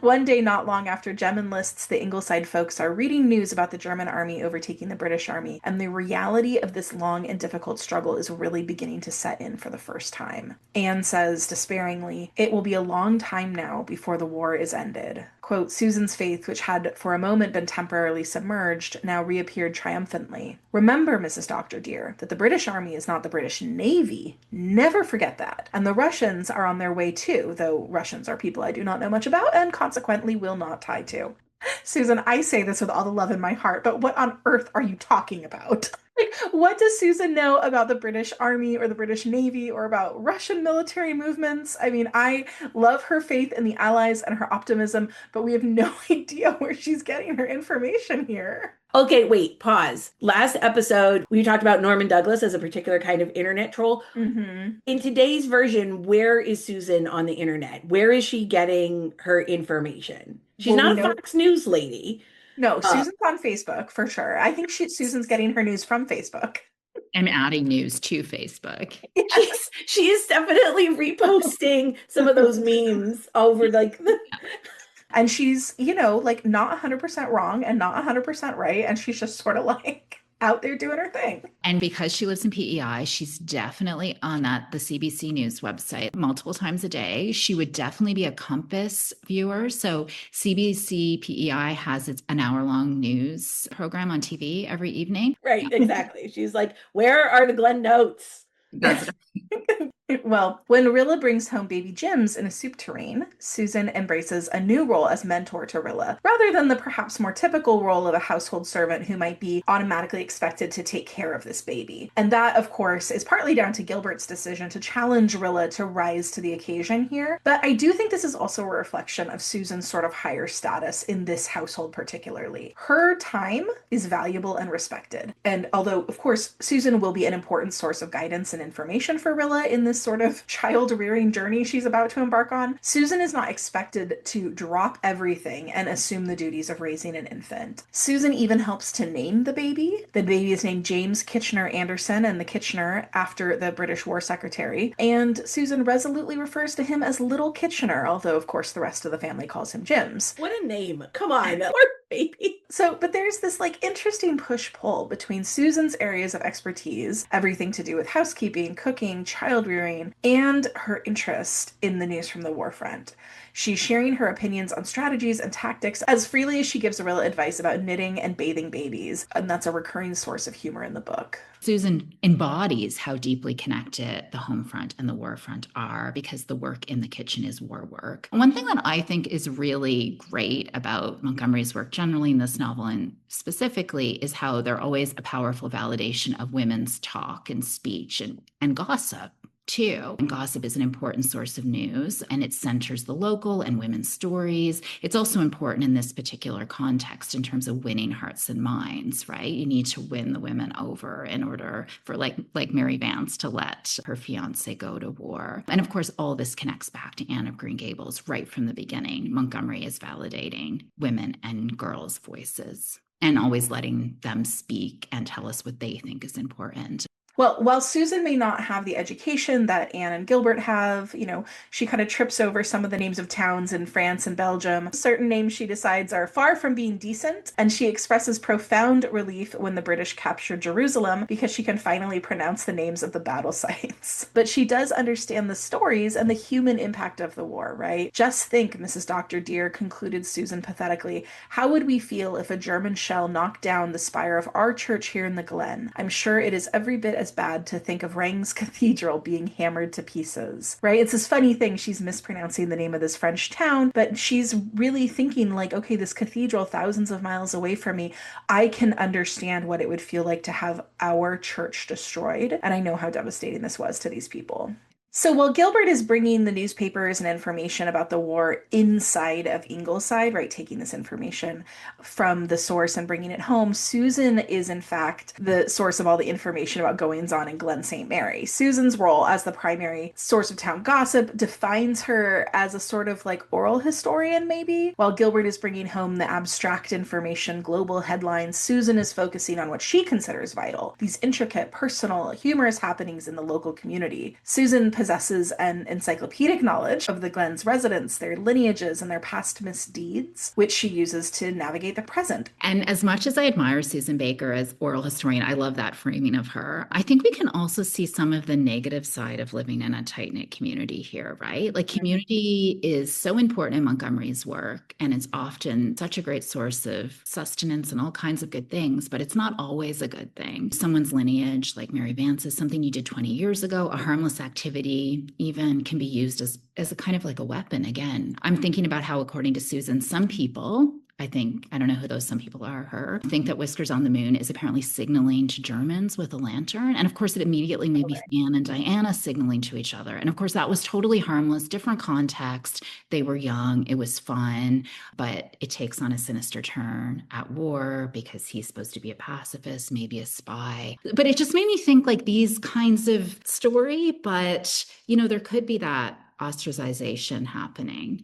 One day, not long after Jem enlists, the Ingleside folks are reading news about the German army overtaking the British army, and the reality of this long and difficult struggle is really beginning to set in for the first time. Anne says despairingly, "It will be a long time now before the war is ended." Quote, Susan's faith, which had for a moment been temporarily submerged, now reappeared triumphantly. "Remember, Mrs. Doctor dear, that the British army is not the British Navy. Never forget that. And the Russians are on their way too, though Russians are people I do not know much about and consequently will not tie to." Susan, I say this with all the love in my heart, but what on earth are you talking about? Like, what does Susan know about the British Army or the British Navy or about Russian military movements? I mean, I love her faith in the Allies and her optimism, but we have no idea where she's getting her information here. Okay, wait, pause. Last episode, we talked about Norman Douglas as a particular kind of internet troll. Mm-hmm. In today's version, where is Susan on the internet? Where is she getting her information? She's Well, we not a know. Fox News lady. No, Uh, Susan's on Facebook for sure. I think Susan's getting her news from Facebook. I'm adding news to Facebook. she is definitely reposting some of those memes over like the And she's, like not 100% wrong and not 100% right. And she's just sort of like out there doing her thing. And because she lives in PEI, she's definitely on the CBC News website multiple times a day. She would definitely be a Compass viewer. So CBC PEI has an hour-long news program on TV every evening. Right, exactly. She's like, where are the Glenn notes? That's Well, when Rilla brings home baby Jims in a soup tureen, Susan embraces a new role as mentor to Rilla, rather than the perhaps more typical role of a household servant who might be automatically expected to take care of this baby. And that, of course, is partly down to Gilbert's decision to challenge Rilla to rise to the occasion here. But I do think this is also a reflection of Susan's sort of higher status in this household particularly. Her time is valuable and respected. And although, of course, Susan will be an important source of guidance and information for Rilla in this sort of child rearing journey she's about to embark on, Susan is not expected to drop everything and assume the duties of raising an infant. Susan even helps to name the baby. The baby is named James Kitchener Anderson, and the Kitchener after the British War Secretary. And Susan resolutely refers to him as Little Kitchener, although of course the rest of the family calls him Jims. What a name. Come on, poor baby. So, but there's this like interesting push-pull between Susan's areas of expertise, everything to do with housekeeping, cooking, child rearing, and her interest in the news from the war front. She's sharing her opinions on strategies and tactics as freely as she gives Rilla advice about knitting and bathing babies, and that's a recurring source of humor in the book. Susan embodies how deeply connected the home front and the war front are, because the work in the kitchen is war work. One thing that I think is really great about Montgomery's work generally in this novel and specifically is how they're always a powerful validation of women's talk and speech and gossip too. And gossip is an important source of news, and it centers the local and women's stories. It's also important in this particular context in terms of winning hearts and minds, right? You need to win the women over in order for like Mary Vance to let her fiance go to war. And of course, all this connects back to Anne of Green Gables right from the beginning. Montgomery is validating women and girls' voices and always letting them speak and tell us what they think is important. Well, while Susan may not have the education that Anne and Gilbert have, she kind of trips over some of the names of towns in France and Belgium. Certain names she decides are far from being decent, and she expresses profound relief when the British captured Jerusalem because she can finally pronounce the names of the battle sites. But she does understand the stories and the human impact of the war, right? Just think, Mrs. Doctor dear, concluded Susan pathetically, how would we feel if a German shell knocked down the spire of our church here in the Glen? I'm sure it is every bit as bad to think of Rheims Cathedral being hammered to pieces, right? It's this funny thing. She's mispronouncing the name of this French town, but she's really thinking like, okay, this cathedral thousands of miles away from me, I can understand what it would feel like to have our church destroyed. And I know how devastating this was to these people. So while Gilbert is bringing the newspapers and information about the war inside of Ingleside, right, taking this information from the source and bringing it home, Susan is in fact the source of all the information about goings on in Glen St. Mary. Susan's role as the primary source of town gossip defines her as a sort of like oral historian, maybe. While Gilbert is bringing home the abstract information, global headlines, Susan is focusing on what she considers vital, these intricate, personal, humorous happenings in the local community. Susan possesses an encyclopedic knowledge of the Glen's residents, their lineages, and their past misdeeds, which she uses to navigate the present. And as much as I admire Susan Baker as oral historian, I love that framing of her. I think we can also see some of the negative side of living in a tight-knit community here, right? Like community is so important in Montgomery's work, and it's often such a great source of sustenance and all kinds of good things, but it's not always a good thing. Someone's lineage, like Mary Vance's, something you did 20 years ago, a harmless activity, even can be used as a kind of like a weapon again. I'm thinking about how, according to Susan, some people, I don't know who those some people are, her, think that Whiskers on the Moon is apparently signaling to Germans with a lantern. And of course, it immediately made me Anne and Diana signaling to each other. And of course, that was totally harmless, different context. They were young, it was fun, but it takes on a sinister turn at war because he's supposed to be a pacifist, maybe a spy. But it just made me think like these kinds of story, but there could be that ostracization happening.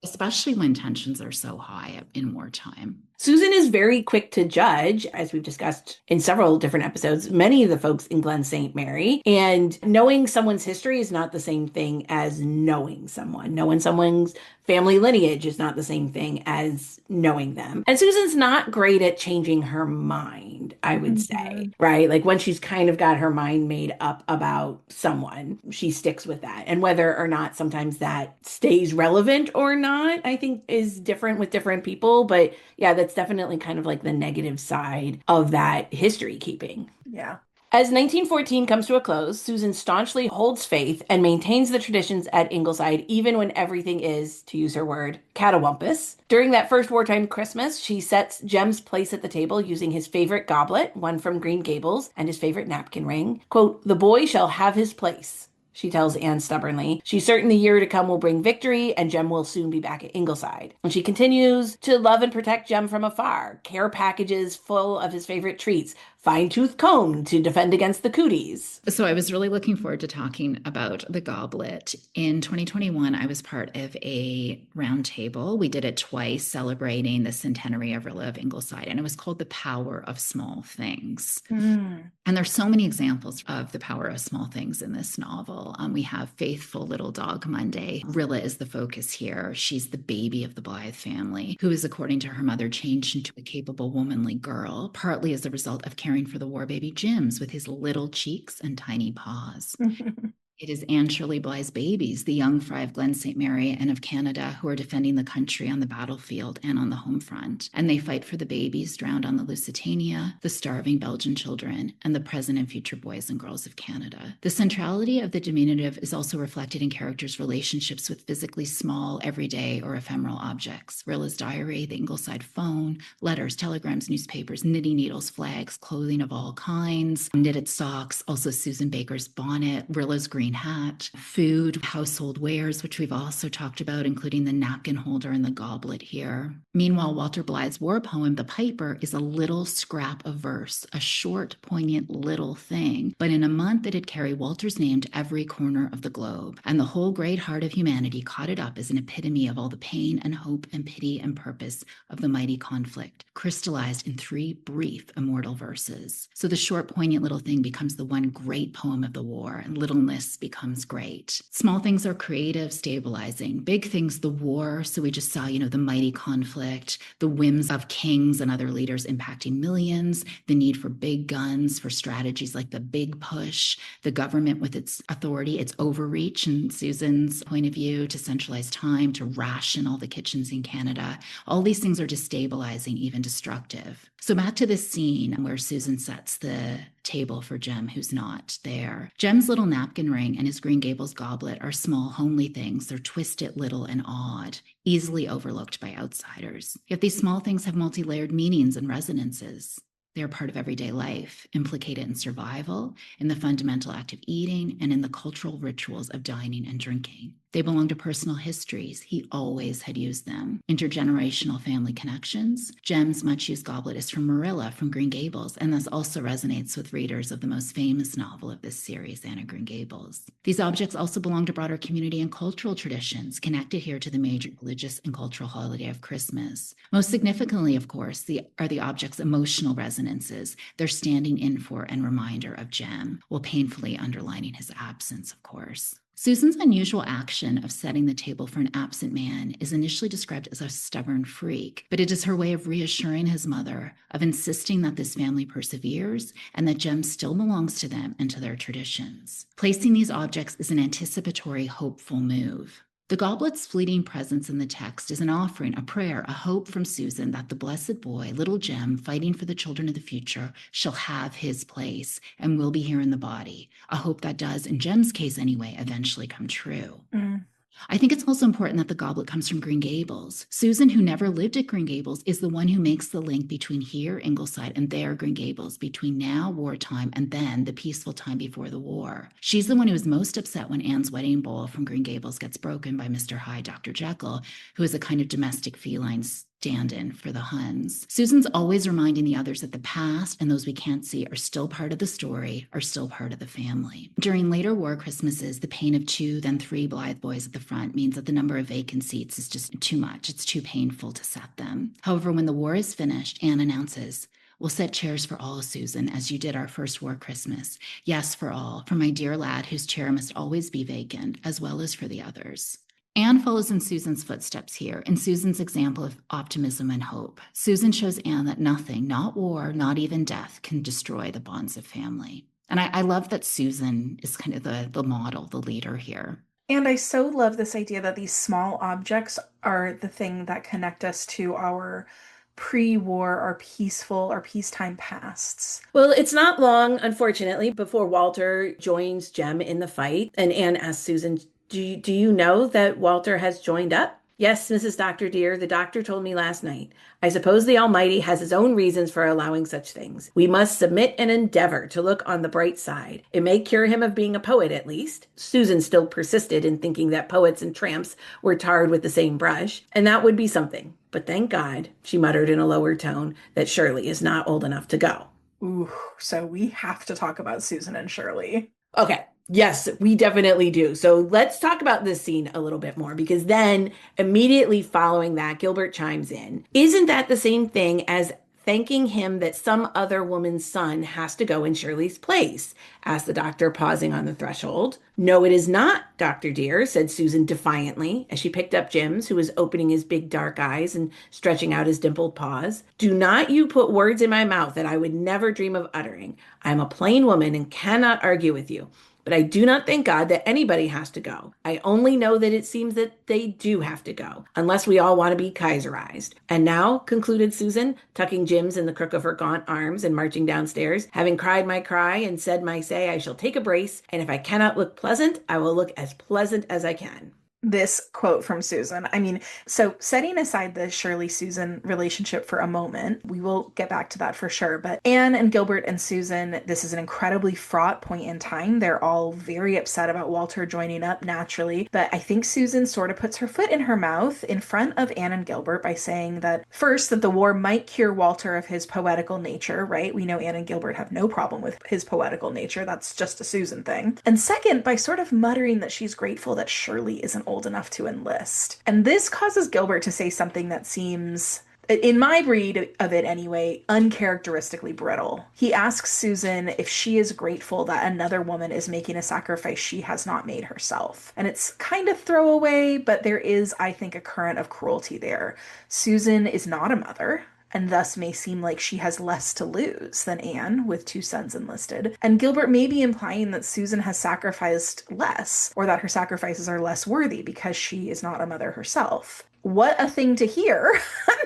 Especially when tensions are so high in wartime. Susan is very quick to judge, as we've discussed in several different episodes, many of the folks in Glen St. Mary. And knowing someone's history is not the same thing as knowing someone. Knowing someone's family lineage is not the same thing as knowing them. And Susan's not great at changing her mind, I would say, right? Like when she's kind of got her mind made up about someone, she sticks with that. And whether or not sometimes that stays relevant or not, I think is different with different people. But yeah, that's definitely kind of like the negative side of that history keeping. Yeah. As 1914 comes to a close, Susan staunchly holds faith and maintains the traditions at Ingleside, even when everything is, to use her word, catawampus. During that first wartime Christmas, she sets Jem's place at the table using his favorite goblet, one from Green Gables, and his favorite napkin ring. Quote, "The boy shall have his place," she tells Anne stubbornly. She's certain the year to come will bring victory, and Jem will soon be back at Ingleside. And she continues to love and protect Jem from afar. Care packages full of his favorite treats. Fine-tooth comb to defend against the cooties. So I was really looking forward to talking about the goblet. In 2021, I was part of a round table. We did it twice, celebrating the centenary of Rilla of Ingleside, and it was called The Power of Small Things. And there's so many examples of the power of small things in this novel. We have faithful little dog Monday. Rilla is the focus here. She's the baby of the Blythe family, who is, according to her mother, changed into a capable, womanly girl, partly as a result of caring for the war baby Jims with his little cheeks and tiny paws. It is Anne Shirley Blythe's babies, the young fry of Glen St. Mary and of Canada, who are defending the country on the battlefield and on the home front. And they fight for the babies drowned on the Lusitania, the starving Belgian children, and the present and future boys and girls of Canada. The centrality of the diminutive is also reflected in characters' relationships with physically small, everyday, or ephemeral objects. Rilla's diary, the Ingleside phone, letters, telegrams, newspapers, knitting needles, flags, clothing of all kinds, knitted socks, also Susan Baker's bonnet, Rilla's green hat, food, household wares, which we've also talked about, including the napkin holder and the goblet here. Meanwhile, Walter Blythe's war poem, The Piper, is a little scrap of verse, a short, poignant little thing. But in a month, it'd carry Walter's name to every corner of the globe. And the whole great heart of humanity caught it up as an epitome of all the pain and hope and pity and purpose of the mighty conflict, crystallized in 3 brief, immortal verses. So the short, poignant little thing becomes the one great poem of the war, and littleness becomes great. Small things are creative, stabilizing. Big things, the war. So we just saw, the mighty conflict, the whims of kings and other leaders impacting millions, the need for big guns, for strategies like the big push, the government with its authority, its overreach, in Susan's point of view, to centralize time, to ration all the kitchens in Canada. All these things are destabilizing, even destructive. So back to this scene where Susan sets the table for Jem, who's not there. Jem's little napkin ring and his Green Gables goblet are small, homely things. They're twisted, little, and odd, easily overlooked by outsiders. Yet these small things have multi-layered meanings and resonances. They are part of everyday life, implicated in survival, in the fundamental act of eating, and in the cultural rituals of dining and drinking. They belong to personal histories. He always had used them. Intergenerational family connections. Jem's much-used goblet is from Rilla from Green Gables, and thus also resonates with readers of the most famous novel of this series, Anne of Green Gables. These objects also belong to broader community and cultural traditions, connected here to the major religious and cultural holiday of Christmas. Most significantly, of course, are the objects' emotional resonances, their standing in for and reminder of Jem, while painfully underlining his absence, of course. Susan's unusual action of setting the table for an absent man is initially described as a stubborn freak, but it is her way of reassuring his mother, of insisting that this family perseveres and that Jem still belongs to them and to their traditions. Placing these objects is an anticipatory, hopeful move. The goblet's fleeting presence in the text is an offering, a prayer, a hope from Susan that the blessed boy, little Jem, fighting for the children of the future, shall have his place and will be here in the body. A hope that does, in Jem's case anyway, eventually come true. I think it's also important that the goblet comes from Green Gables. Susan, who never lived at Green Gables, is the one who makes the link between here, Ingleside, and there, Green Gables, between now, wartime, and then the peaceful time before the war. She's the one who is most upset when Anne's wedding bowl from Green Gables gets broken by Mr. Hyde, Dr. Jekyll, who is a kind of domestic feline stand-in for the Huns. Susan's always reminding the others that the past and those we can't see are still part of the story, are still part of the family. During later war Christmases, the pain of 2, then 3 Blythe boys at the front means that the number of vacant seats is just too much. It's too painful to set them. However, when the war is finished, Anne announces, "We'll set chairs for all, Susan, as you did our first war Christmas. Yes, for all, for my dear lad whose chair must always be vacant, as well as for the others." Anne follows in Susan's footsteps here, in Susan's example of optimism and hope. Susan shows Anne that nothing, not war, not even death, can destroy the bonds of family. And I love that Susan is kind of the model, the leader here. And I so love this idea that these small objects are the thing that connect us to our pre-war, our peaceful, our peacetime pasts. Well, it's not long, unfortunately, before Walter joins Jem in the fight. And Anne asks Susan, do you know that Walter has joined up? Yes, Mrs. Doctor dear, the doctor told me last night. I suppose the Almighty has his own reasons for allowing such things. We must submit and endeavor to look on the bright side. It may cure him of being a poet, at least. Susan still persisted in thinking that poets and tramps were tarred with the same brush, and that would be something. But thank God, she muttered in a lower tone, that Shirley is not old enough to go. Ooh, so we have to talk about Susan and Shirley. Okay. Yes, we definitely do. So let's talk about this scene a little bit more, because then immediately following that, Gilbert chimes in. Isn't that the same thing as thanking him that some other woman's son has to go in Shirley's place? Asked the doctor, pausing on the threshold. No, it is not, Doctor dear, said Susan defiantly, as she picked up Jim's, who was opening his big dark eyes and stretching out his dimpled paws. Do not you put words in my mouth that I would never dream of uttering. I am a plain woman and cannot argue with you. But I do not thank God that anybody has to go. I only know that it seems that they do have to go, unless we all want to be Kaiserized. And now, concluded Susan, tucking Jim's in the crook of her gaunt arms and marching downstairs, having cried my cry and said my say, I shall take a brace, and if I cannot look pleasant, I will look as pleasant as I can. This quote from Susan. I mean, so setting aside the Shirley-Susan relationship for a moment, we will get back to that for sure. But Anne and Gilbert and Susan, this is an incredibly fraught point in time. They're all very upset about Walter joining up naturally. But I think Susan sort of puts her foot in her mouth in front of Anne and Gilbert by saying that first, that the war might cure Walter of his poetical nature, right? We know Anne and Gilbert have no problem with his poetical nature. That's just a Susan thing. And second, by sort of muttering that she's grateful that Shirley isn't old enough to enlist. And this causes Gilbert to say something that seems, in my read of it anyway, uncharacteristically brittle. He asks Susan if she is grateful that another woman is making a sacrifice she has not made herself. And it's kind of throwaway, but there is, I think, a current of cruelty there. Susan is not a mother, and thus may seem like she has less to lose than Anne, with 2 sons enlisted. And Gilbert may be implying that Susan has sacrificed less, or that her sacrifices are less worthy because she is not a mother herself. what a thing to hear,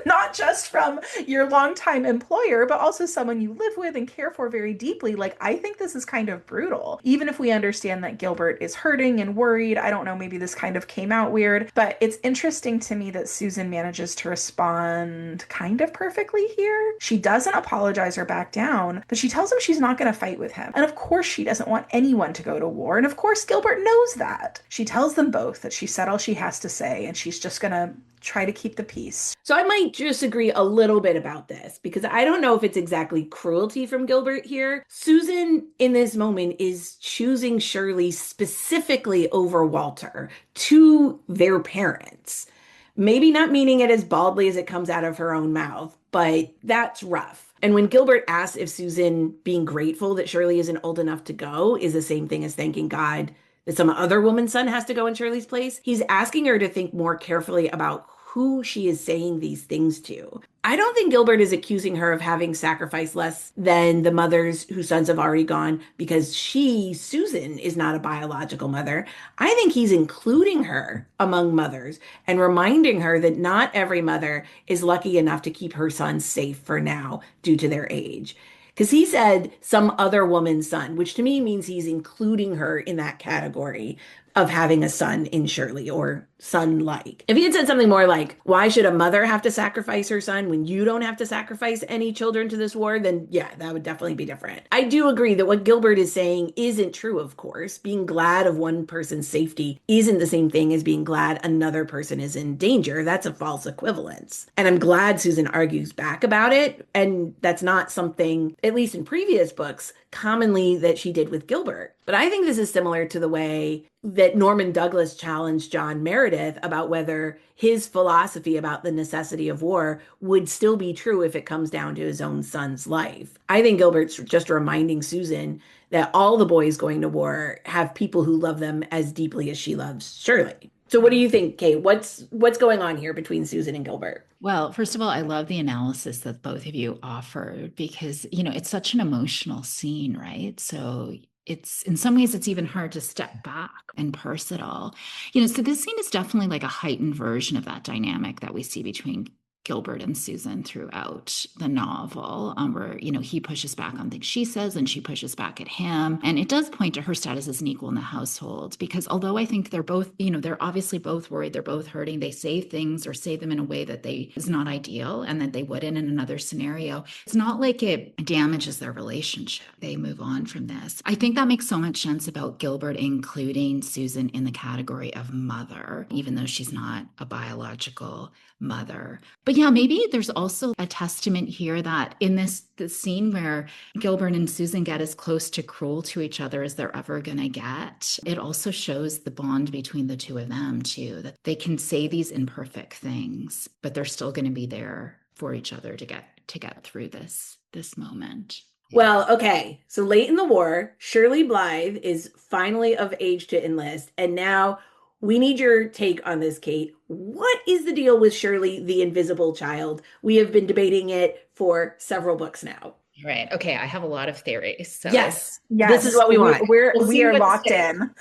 not just from your longtime employer, but also someone you live with and care for very deeply. Like, I think this is kind of brutal. Even if we understand that Gilbert is hurting and worried, I don't know, maybe this kind of came out weird, but it's interesting to me that Susan manages to respond kind of perfectly here. She doesn't apologize or back down, but she tells him she's not going to fight with him. And of course, she doesn't want anyone to go to war. And of course, Gilbert knows that. She tells them both that she said all she has to say, and she's just going to try to keep the peace. So I might disagree a little bit about this because I don't know if it's exactly cruelty from Gilbert here. Susan, in this moment, is choosing Shirley specifically over Walter to their parents. Maybe not meaning it as baldly as it comes out of her own mouth, but that's rough. And when Gilbert asks if Susan being grateful that Shirley isn't old enough to go is the same thing as thanking God that some other woman's son has to go in Shirley's place, he's asking her to think more carefully about who she is saying these things to. I don't think Gilbert is accusing her of having sacrificed less than the mothers whose sons have already gone because she, Susan, is not a biological mother. I think he's including her among mothers and reminding her that not every mother is lucky enough to keep her sons safe for now due to their age. Because he said some other woman's son, which to me means he's including her in that category of having a son in Shirley or son-like. If he had said something more like, why should a mother have to sacrifice her son when you don't have to sacrifice any children to this war? Then yeah, that would definitely be different. I do agree that what Gilbert is saying isn't true, of course. Being glad of one person's safety isn't the same thing as being glad another person is in danger. That's a false equivalence. And I'm glad Susan argues back about it. And that's not something, at least in previous books, commonly that she did with Gilbert. But I think this is similar to the way that Norman Douglas challenged John Meredith about whether his philosophy about the necessity of war would still be true if it comes down to his own son's life. I think Gilbert's just reminding Susan that all the boys going to war have people who love them as deeply as she loves Shirley. So what do you think, Kate? What's going on here between Susan and Gilbert? Well, first of all, I love the analysis that both of you offered because, it's such an emotional scene, right? So it's in some ways it's even hard to step back and parse it all. So this scene is definitely like a heightened version of that dynamic that we see between Gilbert and Susan throughout the novel, where, he pushes back on things she says and she pushes back at him. And it does point to her status as an equal in the household, because although I think they're both, they're obviously both worried, they're both hurting, they say things or say them in a way that is not ideal and that they wouldn't in another scenario. It's not like it damages their relationship. They move on from this. I think that makes so much sense about Gilbert including Susan in the category of mother, even though she's not a biological mother. But yeah, maybe there's also a testament here that in this scene where Gilbert and Susan get as close to cruel to each other as they're ever going to get, it also shows the bond between the two of them too, that they can say these imperfect things, but they're still going to be there for each other to get through this moment. Well, okay. So late in the war, Shirley Blythe is finally of age to enlist, and now we need your take on this, Kate. What is the deal with Shirley, the invisible child? We have been debating it for several books now. Right. Okay. I have a lot of theories. So. Yes. This is what we want. We are locked in.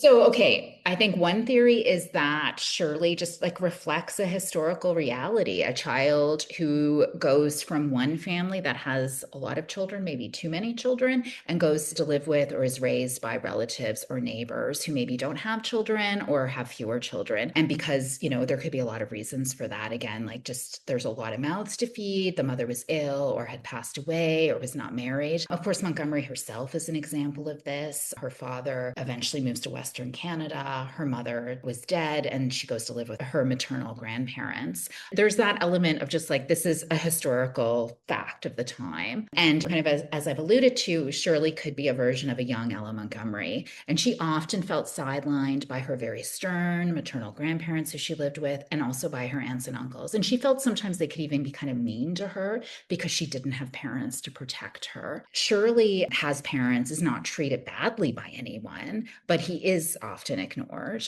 Okay. I think one theory is that Shirley just like reflects a historical reality, a child who goes from one family that has a lot of children, maybe too many children, and goes to live with or is raised by relatives or neighbors who maybe don't have children or have fewer children. And because, there could be a lot of reasons for that. Again, like just there's a lot of mouths to feed. The mother was ill or had passed away or was not married. Of course, Montgomery herself is an example of this. Her father eventually moves to Western Canada. Her mother was dead and she goes to live with her maternal grandparents. There's that element of just like, this is a historical fact of the time. And kind of as I've alluded to, Shirley could be a version of a young Ella Montgomery. And she often felt sidelined by her very stern maternal grandparents who she lived with, and also by her aunts and uncles. And she felt sometimes they could even be kind of mean to her because she didn't have parents to protect her. Shirley has parents, is not treated badly by anyone, but he is often ignored.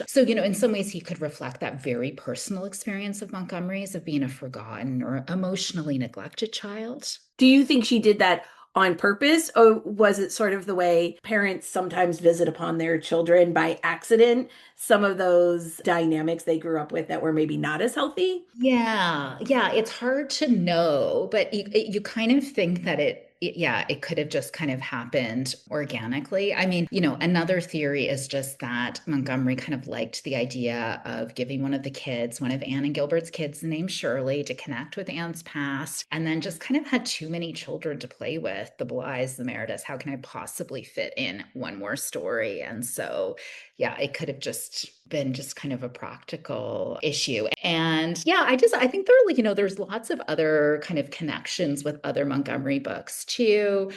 So, in some ways he could reflect that very personal experience of Montgomery's of being a forgotten or emotionally neglected child. Do you think she did that on purpose, or was it sort of the way parents sometimes visit upon their children by accident? Some of those dynamics they grew up with that were maybe not as healthy? Yeah, yeah, it's hard to know, but you kind of think that yeah, it could have just kind of happened organically. I mean, another theory is just that Montgomery kind of liked the idea of giving one of the kids, one of Anne and Gilbert's kids, the name Shirley to connect with Anne's past, and then just kind of had too many children to play with, the Blythes, the Merediths. How can I possibly fit in one more story? And so yeah, it could have just been just kind of a practical issue. And yeah, I think there, there's lots of other kind of connections with other Montgomery books too.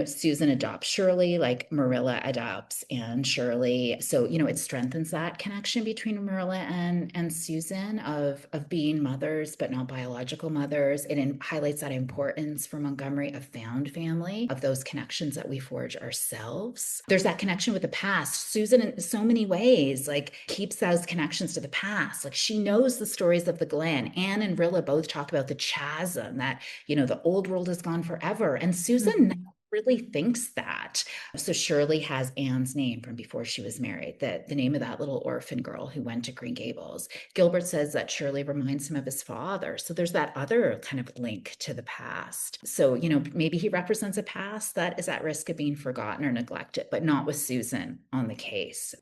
Susan adopts Shirley, like Marilla adopts Anne Shirley. So, it strengthens that connection between Marilla and Susan of being mothers, but not biological mothers. It highlights that importance for Montgomery of found family, of those connections that we forge ourselves. There's that connection with the past. Susan, in so many ways, like keeps those connections to the past. Like she knows the stories of the Glen. Anne and Rilla both talk about the chasm that, the old world is gone forever. And Susan really thinks that. So Shirley has Anne's name from before she was married, the name of that little orphan girl who went to Green Gables. Gilbert says that Shirley reminds him of his father. So there's that other kind of link to the past. So, maybe he represents a past that is at risk of being forgotten or neglected, but not with Susan on the case.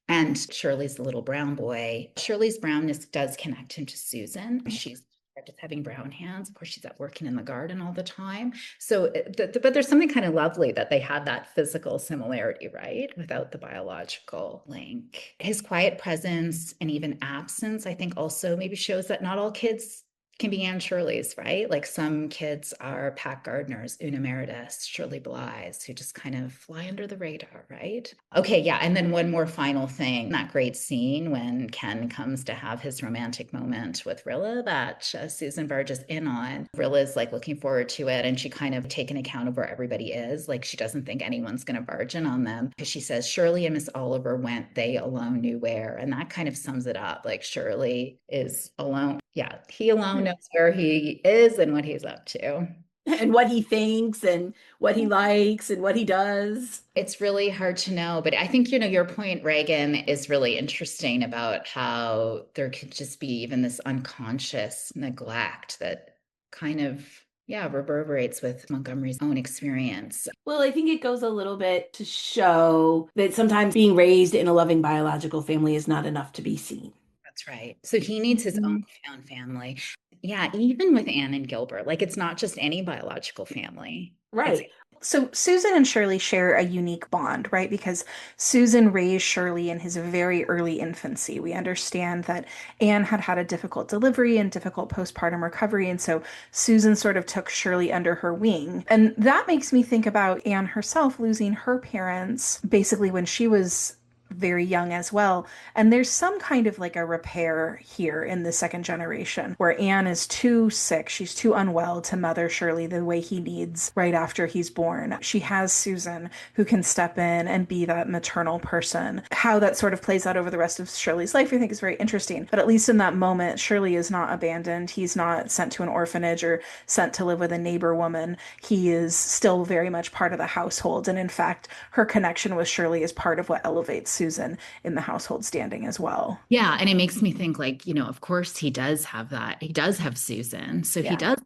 And Shirley's the little brown boy. Shirley's brownness does connect him to Susan. She's just having brown hands. Of course, she's out working in the garden all the time. So, but there's something kind of lovely that they had that physical similarity, right? Without the biological link. His quiet presence and even absence, I think also maybe shows that not all kids can be Anne Shirley's, right? Like some kids are Pat Gardner's, Una Meredith's, Shirley Blythe's, who just kind of fly under the radar, right? Okay, yeah. And then one more final thing, that great scene when Ken comes to have his romantic moment with Rilla that Susan barges in on. Rilla's like looking forward to it, and she kind of taken account of where everybody is. Like she doesn't think anyone's going to barge in on them because she says Shirley and Miss Oliver went, they alone knew where. And that kind of sums it up. Like Shirley is alone. Yeah, he alone knows where he is and what he's up to. And what he thinks and what he likes and what he does. It's really hard to know, but I think, your point, Ragon, is really interesting about how there could just be even this unconscious neglect that kind of, yeah, reverberates with Montgomery's own experience. Well, I think it goes a little bit to show that sometimes being raised in a loving biological family is not enough to be seen. That's right. So he needs his own found family. Yeah, even with Anne and Gilbert, like it's not just any biological family. Right. So Susan and Shirley share a unique bond, right? Because Susan raised Shirley in his very early infancy. We understand that Anne had had a difficult delivery and difficult postpartum recovery, and so Susan sort of took Shirley under her wing. And that makes me think about Anne herself losing her parents basically when she was very young as well. And there's some kind of like a repair here in the second generation where Anne is too sick. She's too unwell to mother Shirley the way he needs right after he's born. She has Susan who can step in and be that maternal person. How that sort of plays out over the rest of Shirley's life, I think is very interesting. But at least in that moment, Shirley is not abandoned. He's not sent to an orphanage or sent to live with a neighbor woman. He is still very much part of the household. And in fact, her connection with Shirley is part of what elevates Susan in the household standing as well. Yeah. And it makes me think like, of course he does have that. He does have Susan. So he does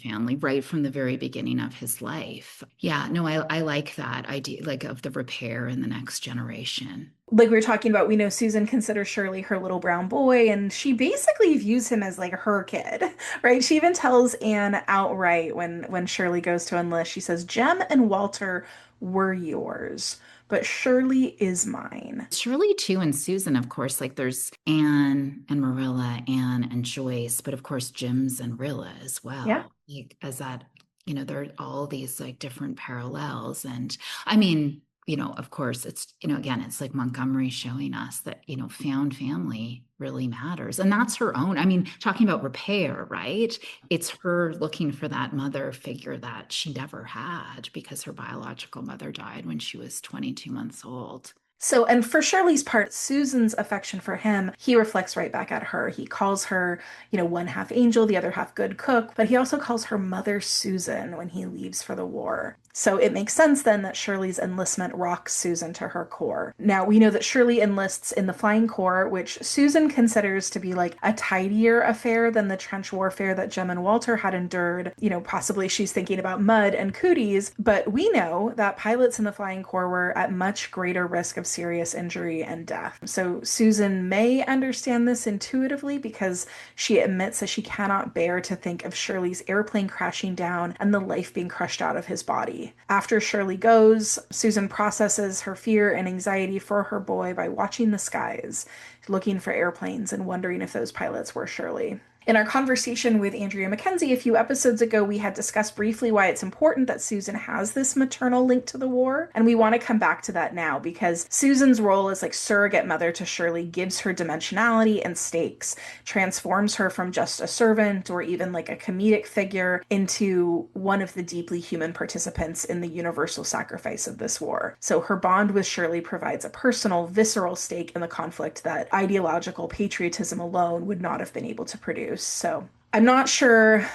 family right from the very beginning of his life. Yeah, no, I like that idea, like of the repair in the next generation. Like we were talking about, we know Susan considers Shirley her little brown boy, and she basically views him as like her kid, right? She even tells Anne outright when Shirley goes to enlist, she says, Jem and Walter were yours, but Shirley is mine. Shirley too, and Susan, of course, like there's Anne and Marilla, Anne and Joyce, but of course Jim's and Rilla as well. Yeah. Like as that, there are all these like different parallels. And I mean, of course it's, again, it's like Montgomery showing us that, found family really matters. And that's her own, I mean, talking about repair, right? It's her looking for that mother figure that she never had because her biological mother died when she was 22 months old. So, and for Shirley's part, Susan's affection for him, he reflects right back at her. He calls her, one half angel, the other half good cook, but he also calls her Mother Susan when he leaves for the war. So it makes sense then that Shirley's enlistment rocks Susan to her core. Now, we know that Shirley enlists in the Flying Corps, which Susan considers to be like a tidier affair than the trench warfare that Jem and Walter had endured. Possibly she's thinking about mud and cooties, but we know that pilots in the Flying Corps were at much greater risk of serious injury and death. So Susan may understand this intuitively because she admits that she cannot bear to think of Shirley's airplane crashing down and the life being crushed out of his body. After Shirley goes, Susan processes her fear and anxiety for her boy by watching the skies, looking for airplanes and wondering if those pilots were Shirley. In our conversation with Andrea Mackenzie a few episodes ago, we had discussed briefly why it's important that Susan has this maternal link to the war, and we want to come back to that now because Susan's role as like surrogate mother to Shirley gives her dimensionality and stakes, transforms her from just a servant or even like a comedic figure into one of the deeply human participants in the universal sacrifice of this war. So her bond with Shirley provides a personal, visceral stake in the conflict that ideological patriotism alone would not have been able to produce. So I'm not sure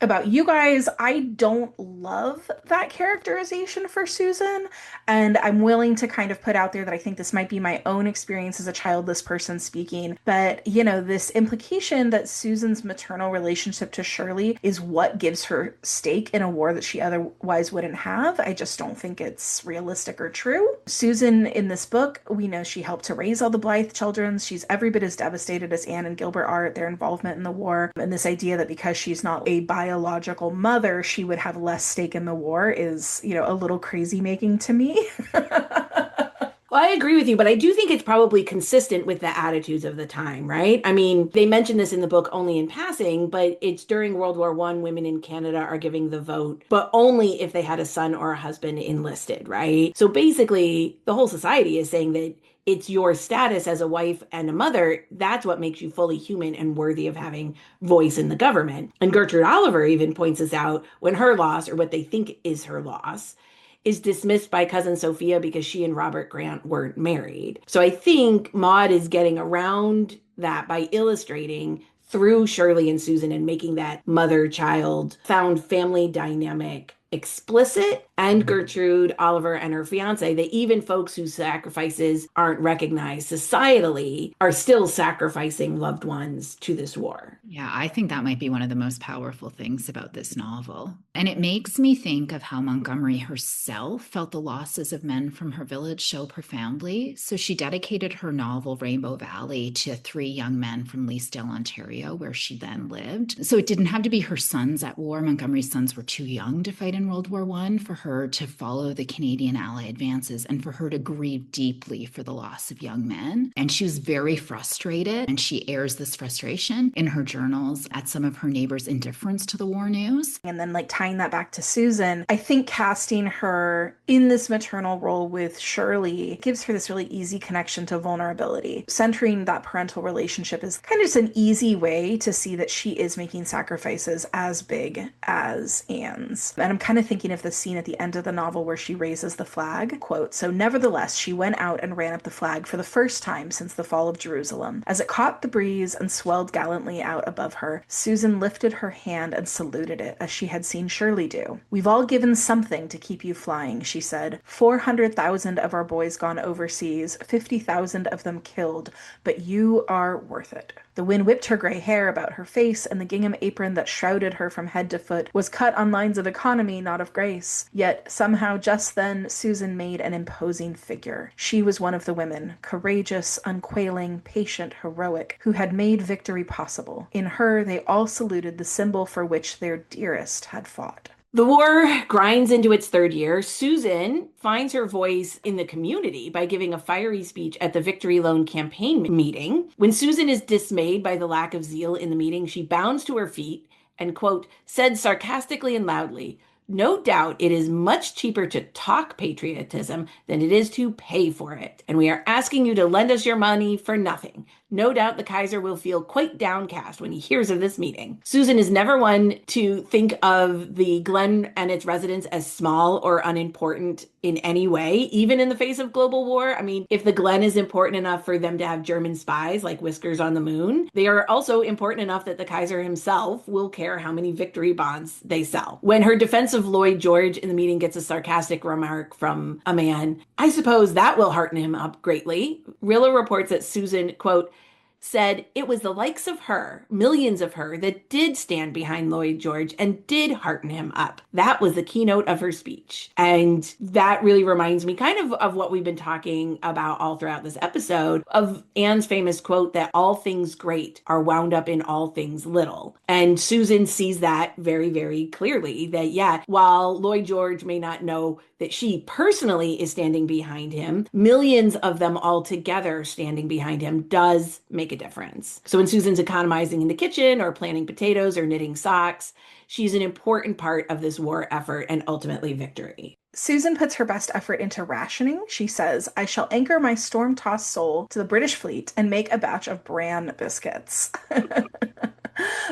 about you guys. I don't love that characterization for Susan, and I'm willing to kind of put out there that I think this might be my own experience as a childless person speaking, but this implication that Susan's maternal relationship to Shirley is what gives her stake in a war that she otherwise wouldn't have, I just don't think it's realistic or true. Susan in this book, we know she helped to raise all the Blythe children. She's every bit as devastated as Anne and Gilbert are at their involvement in the war, and this idea that because she's not a biological mother, she would have less stake in the war is, a little crazy making to me. Well, I agree with you, but I do think it's probably consistent with the attitudes of the time, right? I mean, they mention this in the book only in passing, but it's during World War I, women in Canada are giving the vote, but only if they had a son or a husband enlisted, right? So basically, the whole society is saying that it's your status as a wife and a mother, that's what makes you fully human and worthy of having voice in the government. And Gertrude Oliver even points this out when her loss, or what they think is her loss, is dismissed by cousin Sophia because she and Robert Grant weren't married. So I think Maud is getting around that by illustrating through Shirley and Susan and making that mother-child found family dynamic explicit, and Gertrude Oliver and her fiance, that even folks whose sacrifices aren't recognized societally are still sacrificing loved ones to this war. Yeah, I think that might be one of the most powerful things about this novel. And it makes me think of how Montgomery herself felt the losses of men from her village so profoundly. So she dedicated her novel Rainbow Valley to 3 young men from Leasdale, Ontario, where she then lived. So it didn't have to be her sons at war. Montgomery's sons were too young to fight in World War I for her to follow the Canadian Ally advances and for her to grieve deeply for the loss of young men. And she was very frustrated, and she airs this frustration in her journals at some of her neighbors' indifference to the war news. And then tying that back to Susan, I think casting her in this maternal role with Shirley gives her this really easy connection to vulnerability. Centering that parental relationship is kind of just an easy way to see that she is making sacrifices as big as Anne's. And I'm kind of thinking of the scene at the end of the novel where she raises the flag. Quote, "So nevertheless, she went out and ran up the flag for the first time since the fall of Jerusalem. As it caught the breeze and swelled gallantly out above her, Susan lifted her hand and saluted it as she had seen Shirley do. 'We've all given something to keep you flying,' she said. 400,000 of our boys gone overseas, 50,000 of them killed, but you are worth it." The wind whipped her gray hair about her face, and the gingham apron that shrouded her from head to foot was cut on lines of economy, not of grace. Yet somehow just then Susan made an imposing figure. She was one of the women, courageous, unquailing, patient, heroic, who had made victory possible. In her they all saluted the symbol for which their dearest had fought. The war grinds into its 3rd year. Susan finds her voice in the community by giving a fiery speech at the Victory Loan campaign meeting. When Susan is dismayed by the lack of zeal in the meeting, she bounds to her feet and, quote, said sarcastically and loudly, "No doubt it is much cheaper to talk patriotism than it is to pay for it. And we are asking you to lend us your money for nothing. No doubt the Kaiser will feel quite downcast when he hears of this meeting." Susan is never one to think of the Glen and its residents as small or unimportant in any way, even in the face of global war. I mean, if the Glen is important enough for them to have German spies like Whiskers on the Moon, they are also important enough that the Kaiser himself will care how many victory bonds they sell. When her defense of Lloyd George in the meeting gets a sarcastic remark from a man. I suppose that will hearten him up greatly. Rilla reports that Susan, quote, said it was the likes of her, millions of her, that did stand behind Lloyd George and did hearten him up. That was the keynote of her speech. And that really reminds me kind of what we've been talking about all throughout this episode of Anne's famous quote that all things great are wound up in all things little. And Susan sees that very, very clearly that, yeah, while Lloyd George may not know that she personally is standing behind him, millions of them all together standing behind him does make a difference. So when Susan's economizing in the kitchen or planting potatoes or knitting socks, she's an important part of this war effort and ultimately victory. Susan puts her best effort into rationing. She says, I shall anchor my storm-tossed soul to the British fleet and make a batch of bran biscuits.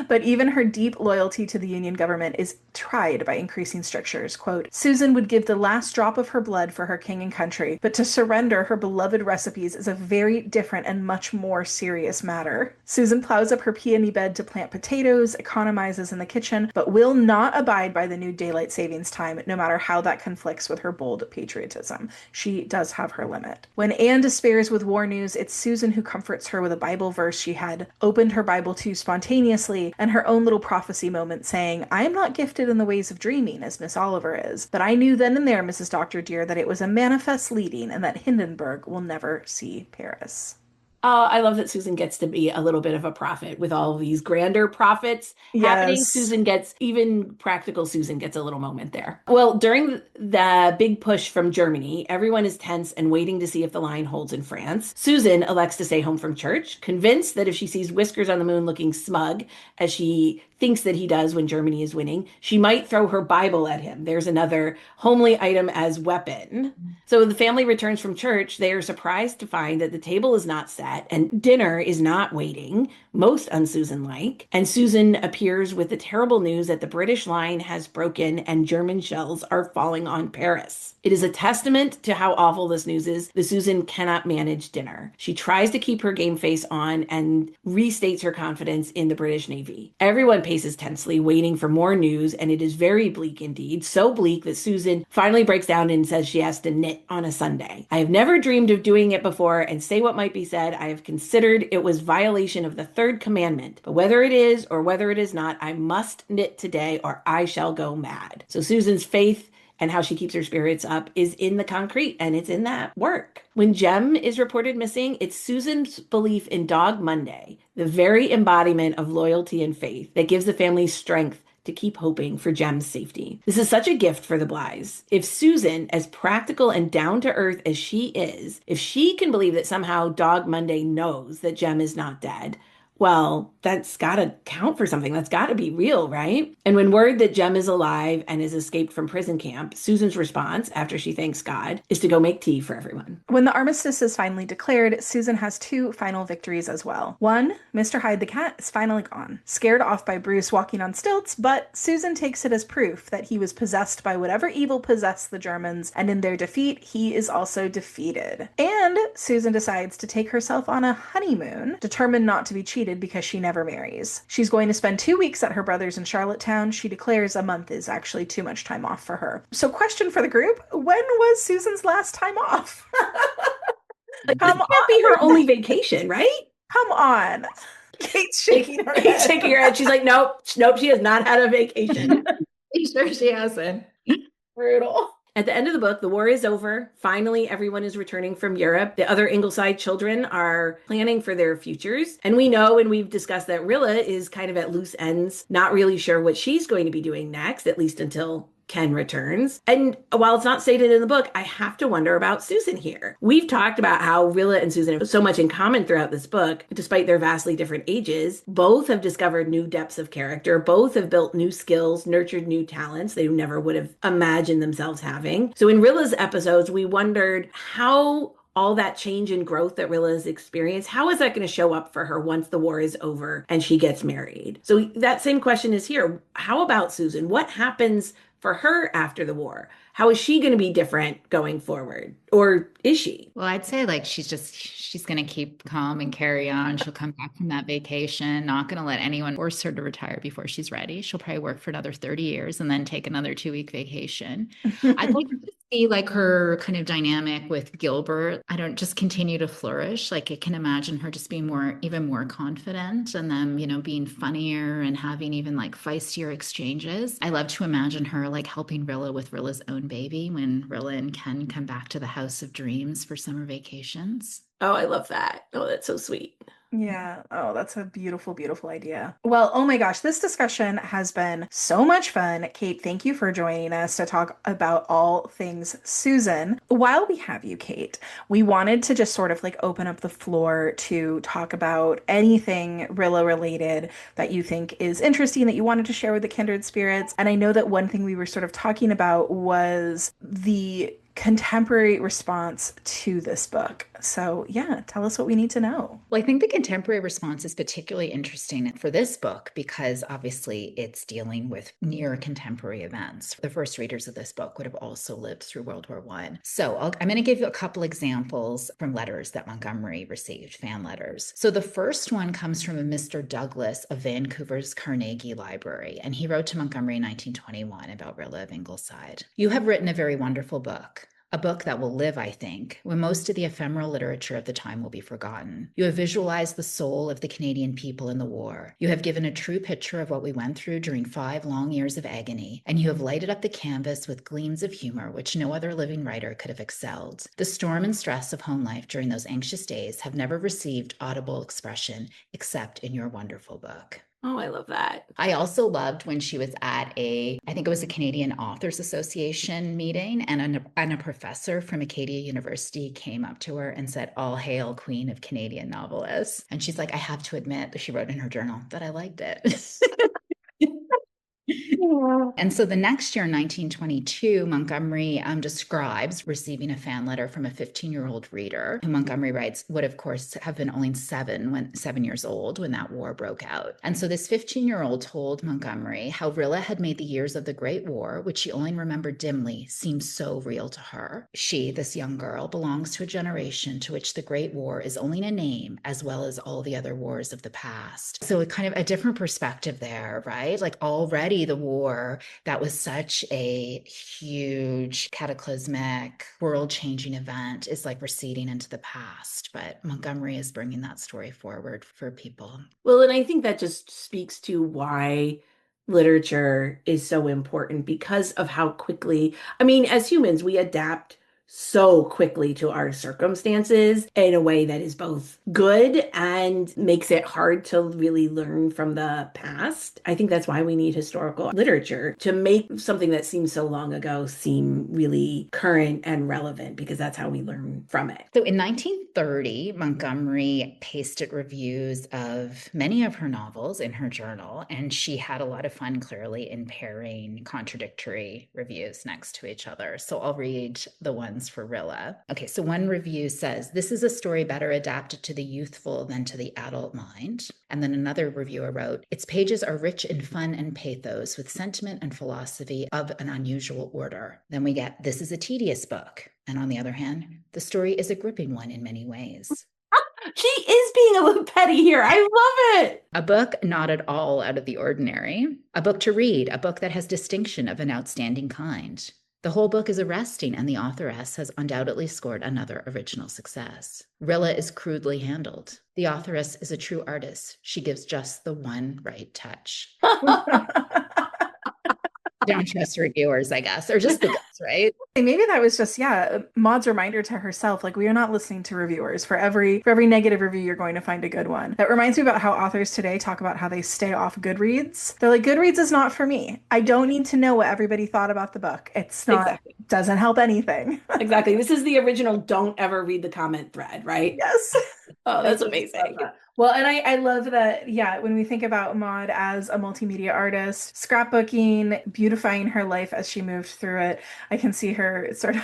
But even her deep loyalty to the Union government is tried by increasing strictures. Quote, Susan would give the last drop of her blood for her king and country, but to surrender her beloved recipes is a very different and much more serious matter. Susan plows up her peony bed to plant potatoes, economizes in the kitchen, but will not abide by the new daylight savings time, no matter how that conflicts with her bold patriotism. She does have her limit. When Anne despairs with war news, it's Susan who comforts her with a Bible verse she had opened her Bible to spontaneously, and her own little prophecy moment saying, I am not gifted in the ways of dreaming as Miss Oliver is, but I knew then and there, Mrs. Doctor dear, that it was a manifest leading and that Hindenburg will never see Paris. I love that Susan gets to be a little bit of a prophet with all of these grander prophets happening. Susan gets, even practical Susan gets a little moment there. Well, during the big push from Germany, everyone is tense and waiting to see if the line holds in France. Susan elects to stay home from church, convinced that if she sees Whiskers on the Moon looking smug, as she thinks that he does when Germany is winning, she might throw her Bible at him. There's another homely item as weapon. So when the family returns from church, they are surprised to find that the table is not set and dinner is not waiting, most un-Susan-like. And Susan appears with the terrible news that the British line has broken and German shells are falling on Paris. It is a testament to how awful this news is that Susan cannot manage dinner. She tries to keep her game face on and restates her confidence in the British Navy. Everyone paces tensely, waiting for more news, and it is very bleak indeed. So bleak that Susan finally breaks down and says she has to knit on a Sunday. I have never dreamed of doing it before, and say what might be said, I have considered it was violation of the third commandment. But whether it is or whether it is not, I must knit today or I shall go mad. So Susan's faith and how she keeps her spirits up is in the concrete, and it's in that work. When Jem is reported missing, it's Susan's belief in Dog Monday, the very embodiment of loyalty and faith, that gives the family strength to keep hoping for Jem's safety. This is such a gift for the Blythes. If Susan, as practical and down to earth as she is, if she can believe that somehow Dog Monday knows that Jem is not dead, well, that's got to count for something. That's got to be real, right? And when word that Jem is alive and has escaped from prison camp, Susan's response, after she thanks God, is to go make tea for everyone. When the armistice is finally declared, Susan has two final victories as well. One, Mr. Hyde the cat is finally gone, scared off by Bruce walking on stilts, but Susan takes it as proof that he was possessed by whatever evil possessed the Germans, and in their defeat, he is also defeated. And Susan decides to take herself on a honeymoon, determined not to be cheated because she never marries. She's going to spend 2 weeks at her brother's in Charlottetown. She declares a month is actually too much time off for her. So question for the group, when was Susan's last time off? Like, this can't be her only vacation, right? Come on. Kate's shaking her head. Kate's shaking her head. She's like, nope, she has not had a vacation. Sure she hasn't. Brutal. At the end of the book, the war is over. Finally, everyone is returning from Europe. The other Ingleside children are planning for their futures. And we know, and we've discussed, that Rilla is kind of at loose ends, not really sure what she's going to be doing next, at least until Ken returns. And while it's not stated in the book, I have to wonder about Susan here. We've talked about how Rilla and Susan have so much in common throughout this book, despite their vastly different ages. Both have discovered new depths of character. Both have built new skills, nurtured new talents they never would have imagined themselves having. So in Rilla's episodes, we wondered how all that change and growth that Rilla has experienced, how is that going to show up for her once the war is over and she gets married? So that same question is here. How about Susan? What happens for her after the war? How is she going to be different going forward? Or is she? Well, I'd say like she's going to keep calm and carry on. She'll come back from that vacation, not going to let anyone force her to retire before she's ready. She'll probably work for another 30 years and then take another 2-week vacation. I'd like to see like her kind of dynamic with Gilbert. I don't just continue to flourish. Like I can imagine her just being even more confident and them, being funnier and having even like feistier exchanges. I love to imagine her like helping Rilla with Rilla's own baby when Rilla and Ken come back to the House of Dreams for summer vacations. Oh, I love that. Oh, that's so sweet. Yeah. Oh, that's a beautiful, beautiful idea. Well, oh my gosh, this discussion has been so much fun. Kate, thank you for joining us to talk about all things Susan. While we have you, Kate, we wanted to just sort of like open up the floor to talk about anything Rilla related that you think is interesting that you wanted to share with the kindred spirits. And I know that one thing we were sort of talking about was the contemporary response to this book. So, yeah, tell us what we need to know. Well, I think the contemporary response is particularly interesting for this book because obviously it's dealing with near contemporary events. The first readers of this book would have also lived through World War I. So I'm going to give you a couple examples from letters that Montgomery received, fan letters. So the first one comes from a Mr. Douglas of Vancouver's Carnegie Library, and he wrote to Montgomery in 1921 about Rilla of Ingleside. You have written a very wonderful book. A book that will live, I think, when most of the ephemeral literature of the time will be forgotten. You have visualized the soul of the Canadian people in the war. You have given a true picture of what we went through during 5 long years of agony, and you have lighted up the canvas with gleams of humor which no other living writer could have excelled. The storm and stress of home life during those anxious days have never received audible expression except in your wonderful book. Oh, I love that. I also loved when she was at I think it was a Canadian Authors Association meeting, and a professor from Acadia University came up to her and said, "All hail Queen of Canadian Novelists." And she's like, I have to admit, she wrote in her journal that I liked it. And so the next year, 1922, Montgomery describes receiving a fan letter from a 15-year-old reader who Montgomery writes would, of course, have been only 7 years old when that war broke out. And so this 15-year-old told Montgomery how Rilla had made the years of the Great War, which she only remembered dimly, seem so real to her. She, this young girl, belongs to a generation to which the Great War is only a name as well as all the other wars of the past. So it kind of a different perspective there, right? Like already the war that was such a huge cataclysmic world-changing event is like receding into the past, but Montgomery is bringing that story forward for people. Well, and I think that just speaks to why literature is so important because of how quickly, I mean, as humans, we adapt so quickly to our circumstances in a way that is both good and makes it hard to really learn from the past. I think that's why we need historical literature to make something that seems so long ago seem really current and relevant, because that's how we learn from it. So in 1930, Montgomery pasted reviews of many of her novels in her journal, and she had a lot of fun, clearly, in pairing contradictory reviews next to each other. So I'll read the ones for Rilla. Okay, so one review says, "This is a story better adapted to the youthful than to the adult mind." And then another reviewer wrote, "Its pages are rich in fun and pathos with sentiment and philosophy of an unusual order." Then we get, "This is a tedious book." And on the other hand, "The story is a gripping one in many ways." She is being a little petty here. I love it. A book not at all out of the ordinary. A book to read, a book that has distinction of an outstanding kind. The whole book is arresting, and the authoress has undoubtedly scored another original success. Rilla is crudely handled. The authoress is a true artist. She gives just the one right touch. Don't trust reviewers, I guess, or just the guts, right? Maybe that was just, Maud's reminder to herself, like, we are not listening to reviewers. For every negative review, you're going to find a good one. That reminds me about how authors today talk about how they stay off Goodreads. They're like, Goodreads is not for me. I don't need to know what everybody thought about the book. It's not, Exactly. Doesn't help anything. Exactly. This is the original don't ever read the comment thread, right? Yes. Oh, that's amazing. Well, and I love that, when we think about Maud as a multimedia artist, scrapbooking, beautifying her life as she moved through it, I can see her sort of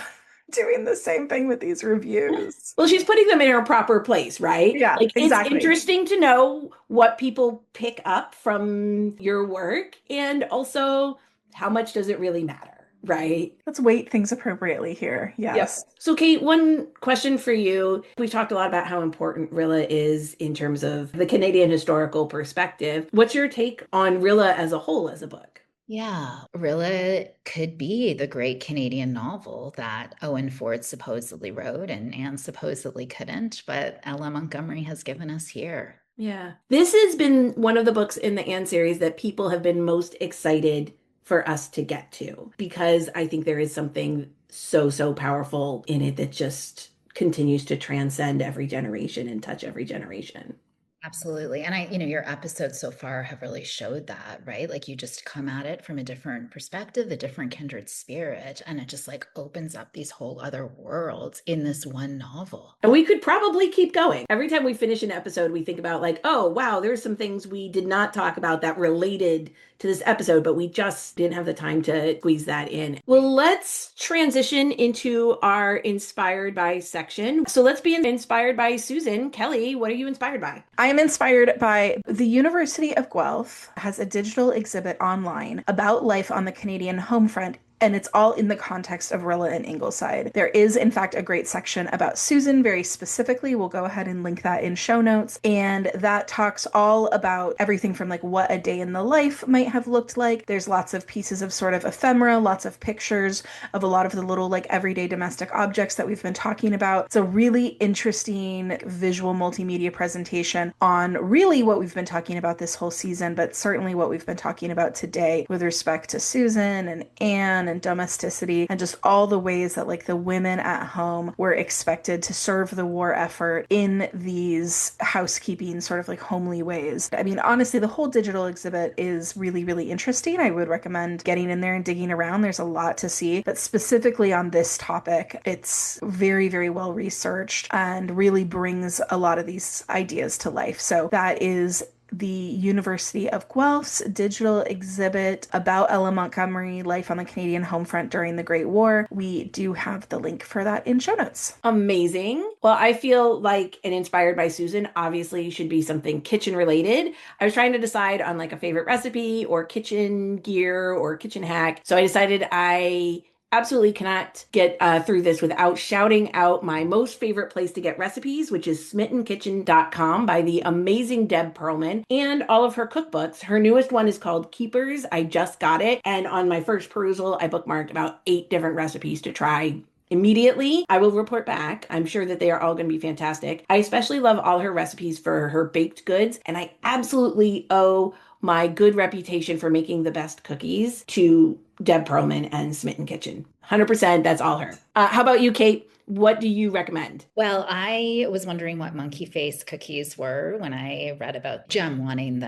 doing the same thing with these reviews. Well, she's putting them in her proper place, right? Yeah, like, exactly. It's interesting to know what people pick up from your work, and also how much does it really matter? Right. Let's weight things appropriately here. Yep. Yes. So, Kate, one question for you. We've talked a lot about how important Rilla is in terms of the Canadian historical perspective. What's your take on Rilla as a whole as a book? Yeah, Rilla could be the great Canadian novel that Owen Ford supposedly wrote and Anne supposedly couldn't, but Ella Montgomery has given us here. Yeah. This has been one of the books in the Anne series that people have been most excited for us to get to because I think there is something so, so powerful in it that just continues to transcend every generation and touch every generation. Absolutely. And your episodes so far have really showed that, right? Like you just come at it from a different perspective, a different kindred spirit, and it just like opens up these whole other worlds in this one novel. And we could probably keep going. Every time we finish an episode, we think about like, oh, wow, there's some things we did not talk about that related to this episode, but we just didn't have the time to squeeze that in. Well, let's transition into our inspired by section. So let's be inspired by Susan. Kelly, what are you inspired by? I am inspired by the University of Guelph has a digital exhibit online about life on the Canadian home front, and it's all in the context of Rilla and Ingleside. There is, in fact, a great section about Susan very specifically. We'll go ahead and link that in show notes. And that talks all about everything from like what a day in the life might have looked like. There's lots of pieces of sort of ephemera, lots of pictures of a lot of the little like everyday domestic objects that we've been talking about. It's a really interesting visual multimedia presentation on really what we've been talking about this whole season, but certainly what we've been talking about today with respect to Susan and Anne and domesticity and just all the ways that like the women at home were expected to serve the war effort in these housekeeping sort of like homely ways. I mean, honestly, the whole digital exhibit is really, really interesting. I would recommend getting in there and digging around. There's a lot to see, but specifically on this topic, it's very, very well researched and really brings a lot of these ideas to life. So that is the University of Guelph's digital exhibit about Ella Montgomery, life on the Canadian home front during the Great War. We do have the link for that in show notes. Amazing. Well, I feel like an inspired by Susan obviously should be something kitchen related. I was trying to decide on like a favorite recipe or kitchen gear or kitchen hack. So I decided I absolutely cannot get through this without shouting out my most favorite place to get recipes, which is smittenkitchen.com by the amazing Deb Perlman and all of her cookbooks. Her newest one is called Keepers. I just got it. And on my first perusal, I bookmarked about 8 different recipes to try immediately. I will report back. I'm sure that they are all going to be fantastic. I especially love all her recipes for her baked goods, and I absolutely owe my good reputation for making the best cookies to Deb Perlman and Smitten Kitchen. 100%, that's all her. How about you, Kate? What do you recommend? Well, I was wondering what monkey face cookies were when I read about Jem wanting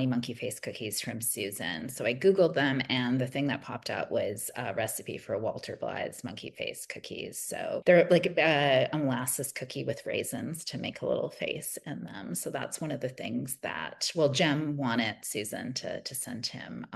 monkey face cookies from Susan. So I Googled them, and the thing that popped up was a recipe for Walter Blythe's monkey face cookies. So they're like a molasses cookie with raisins to make a little face in them. So that's one of the things that, well, Jem wanted Susan to send him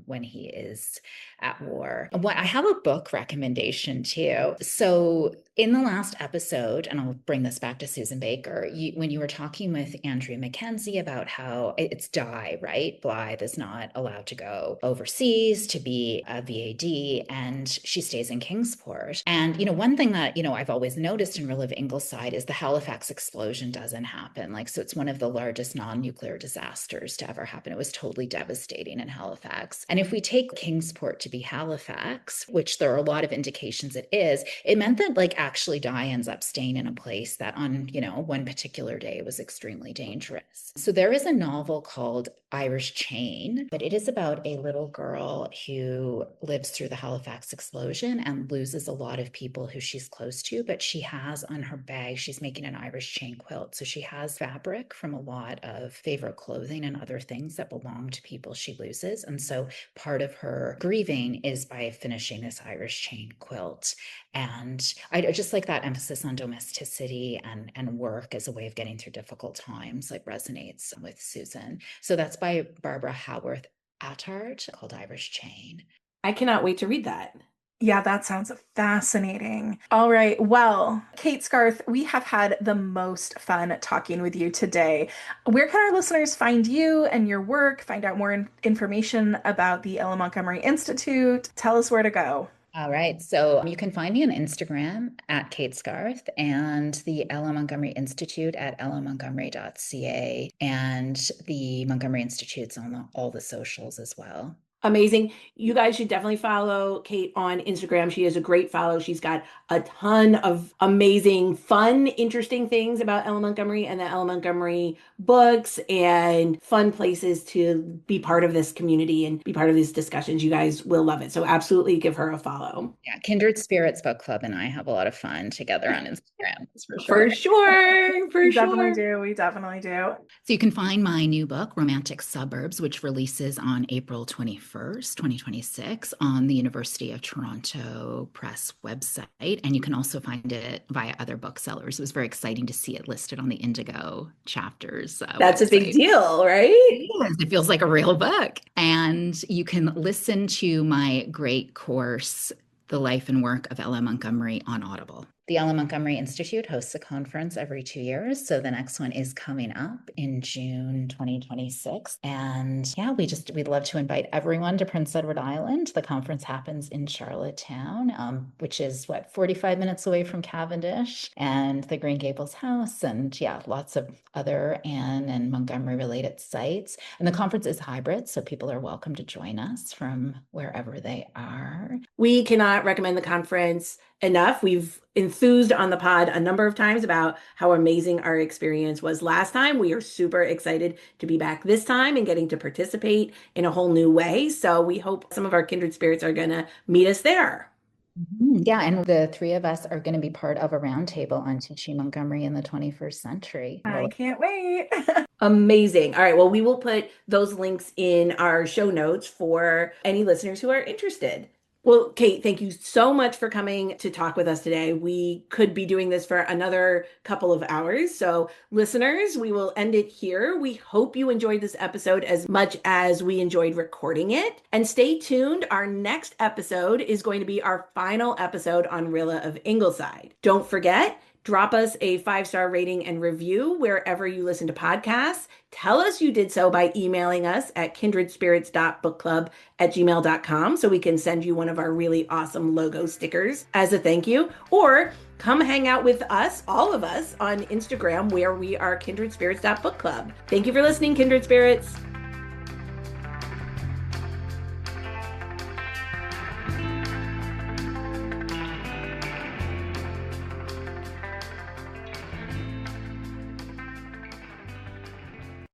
when he is at war. I have a book recommendation too. So in the last episode, and I'll bring this back to Susan Baker, when you were talking with Andrea Mackenzie about how it's Di, right? Blythe is not allowed to go overseas to be a VAD, and she stays in Kingsport. And, one thing that, I've always noticed in Rilla of Ingleside is the Halifax explosion doesn't happen. Like, so it's one of the largest non-nuclear disasters to ever happen. It was totally devastating in Halifax. And if we take Kingsport to be Halifax, which there are a lot of indications it is, it meant that like actually Di ends up staying in a place that on, one particular day was extremely dangerous. So there is a novel called Irish Chain, but it is about a little girl who lives through the Halifax explosion and loses a lot of people who she's close to, but she has on her bag, she's making an Irish chain quilt. So she has fabric from a lot of favorite clothing and other things that belong to people she loses. And so part of her grieving is by finishing this Irish chain quilt. And I just like that emphasis on domesticity and work as a way of getting through difficult times, like resonates with Susan. So that's by Barbara Howarth Attard, called Irish Chain. I cannot wait to read that. Yeah, that sounds fascinating. All right. Well, Kate Scarth, we have had the most fun talking with you today. Where can our listeners find you and your work, find out more information about the Ella Montgomery Institute? Tell us where to go. All right. So you can find me on Instagram at Kate Scarth and the Ella Montgomery Institute at ellamontgomery.ca. And the Montgomery Institute's on all the socials as well. Amazing. You guys should definitely follow Kate on Instagram. She is a great follow. She's got a ton of amazing, fun, interesting things about Ella Montgomery and the Ella Montgomery books and fun places to be part of this community and be part of these discussions. You guys will love it. So absolutely give her a follow. Yeah, Kindred Spirits Book Club and I have a lot of fun together on Instagram, that's for sure. For sure. For We sure. definitely do. We definitely do. So you can find my new book, Romantic Suburbs, which releases on April 21st, 2026 on the University of Toronto Press website. And you can also find it via other booksellers. It was very exciting to see it listed on the Indigo chapters. That's website. a big deal, right? It feels like a real book. And you can listen to my great course, The Life and Work of Ella Montgomery, on Audible. The Ella Montgomery Institute hosts a conference every 2 years. So the next one is coming up in June 2026. And yeah, we'd love to invite everyone to Prince Edward Island. The conference happens in Charlottetown, which is 45 minutes away from Cavendish and the Green Gables House. And yeah, lots of other Anne and Montgomery related sites. And the conference is hybrid, so people are welcome to join us from wherever they are. We cannot recommend the conference enough. We've enthused on the pod a number of times about how amazing our experience was last time. We are super excited to be back this time and getting to participate in a whole new way. So we hope some of our kindred spirits are going to meet us there. Yeah, and the three of us are going to be part of a roundtable on teaching Montgomery in the 21st century. I can't wait. Amazing. All right. Well, we will put those links in our show notes for any listeners who are interested. Well, Kate, thank you so much for coming to talk with us today. We could be doing this for another couple of hours. So listeners, we will end it here. We hope you enjoyed this episode as much as we enjoyed recording it. And stay tuned. Our next episode is going to be our final episode on Rilla of Ingleside. Don't forget, drop us a 5-star rating and review wherever you listen to podcasts. Tell us you did so by emailing us at kindredspirits.bookclub@gmail.com so we can send you one of our really awesome logo stickers as a thank you. Or come hang out with us, all of us, on Instagram where we are kindredspirits.bookclub. Thank you for listening, Kindred Spirits.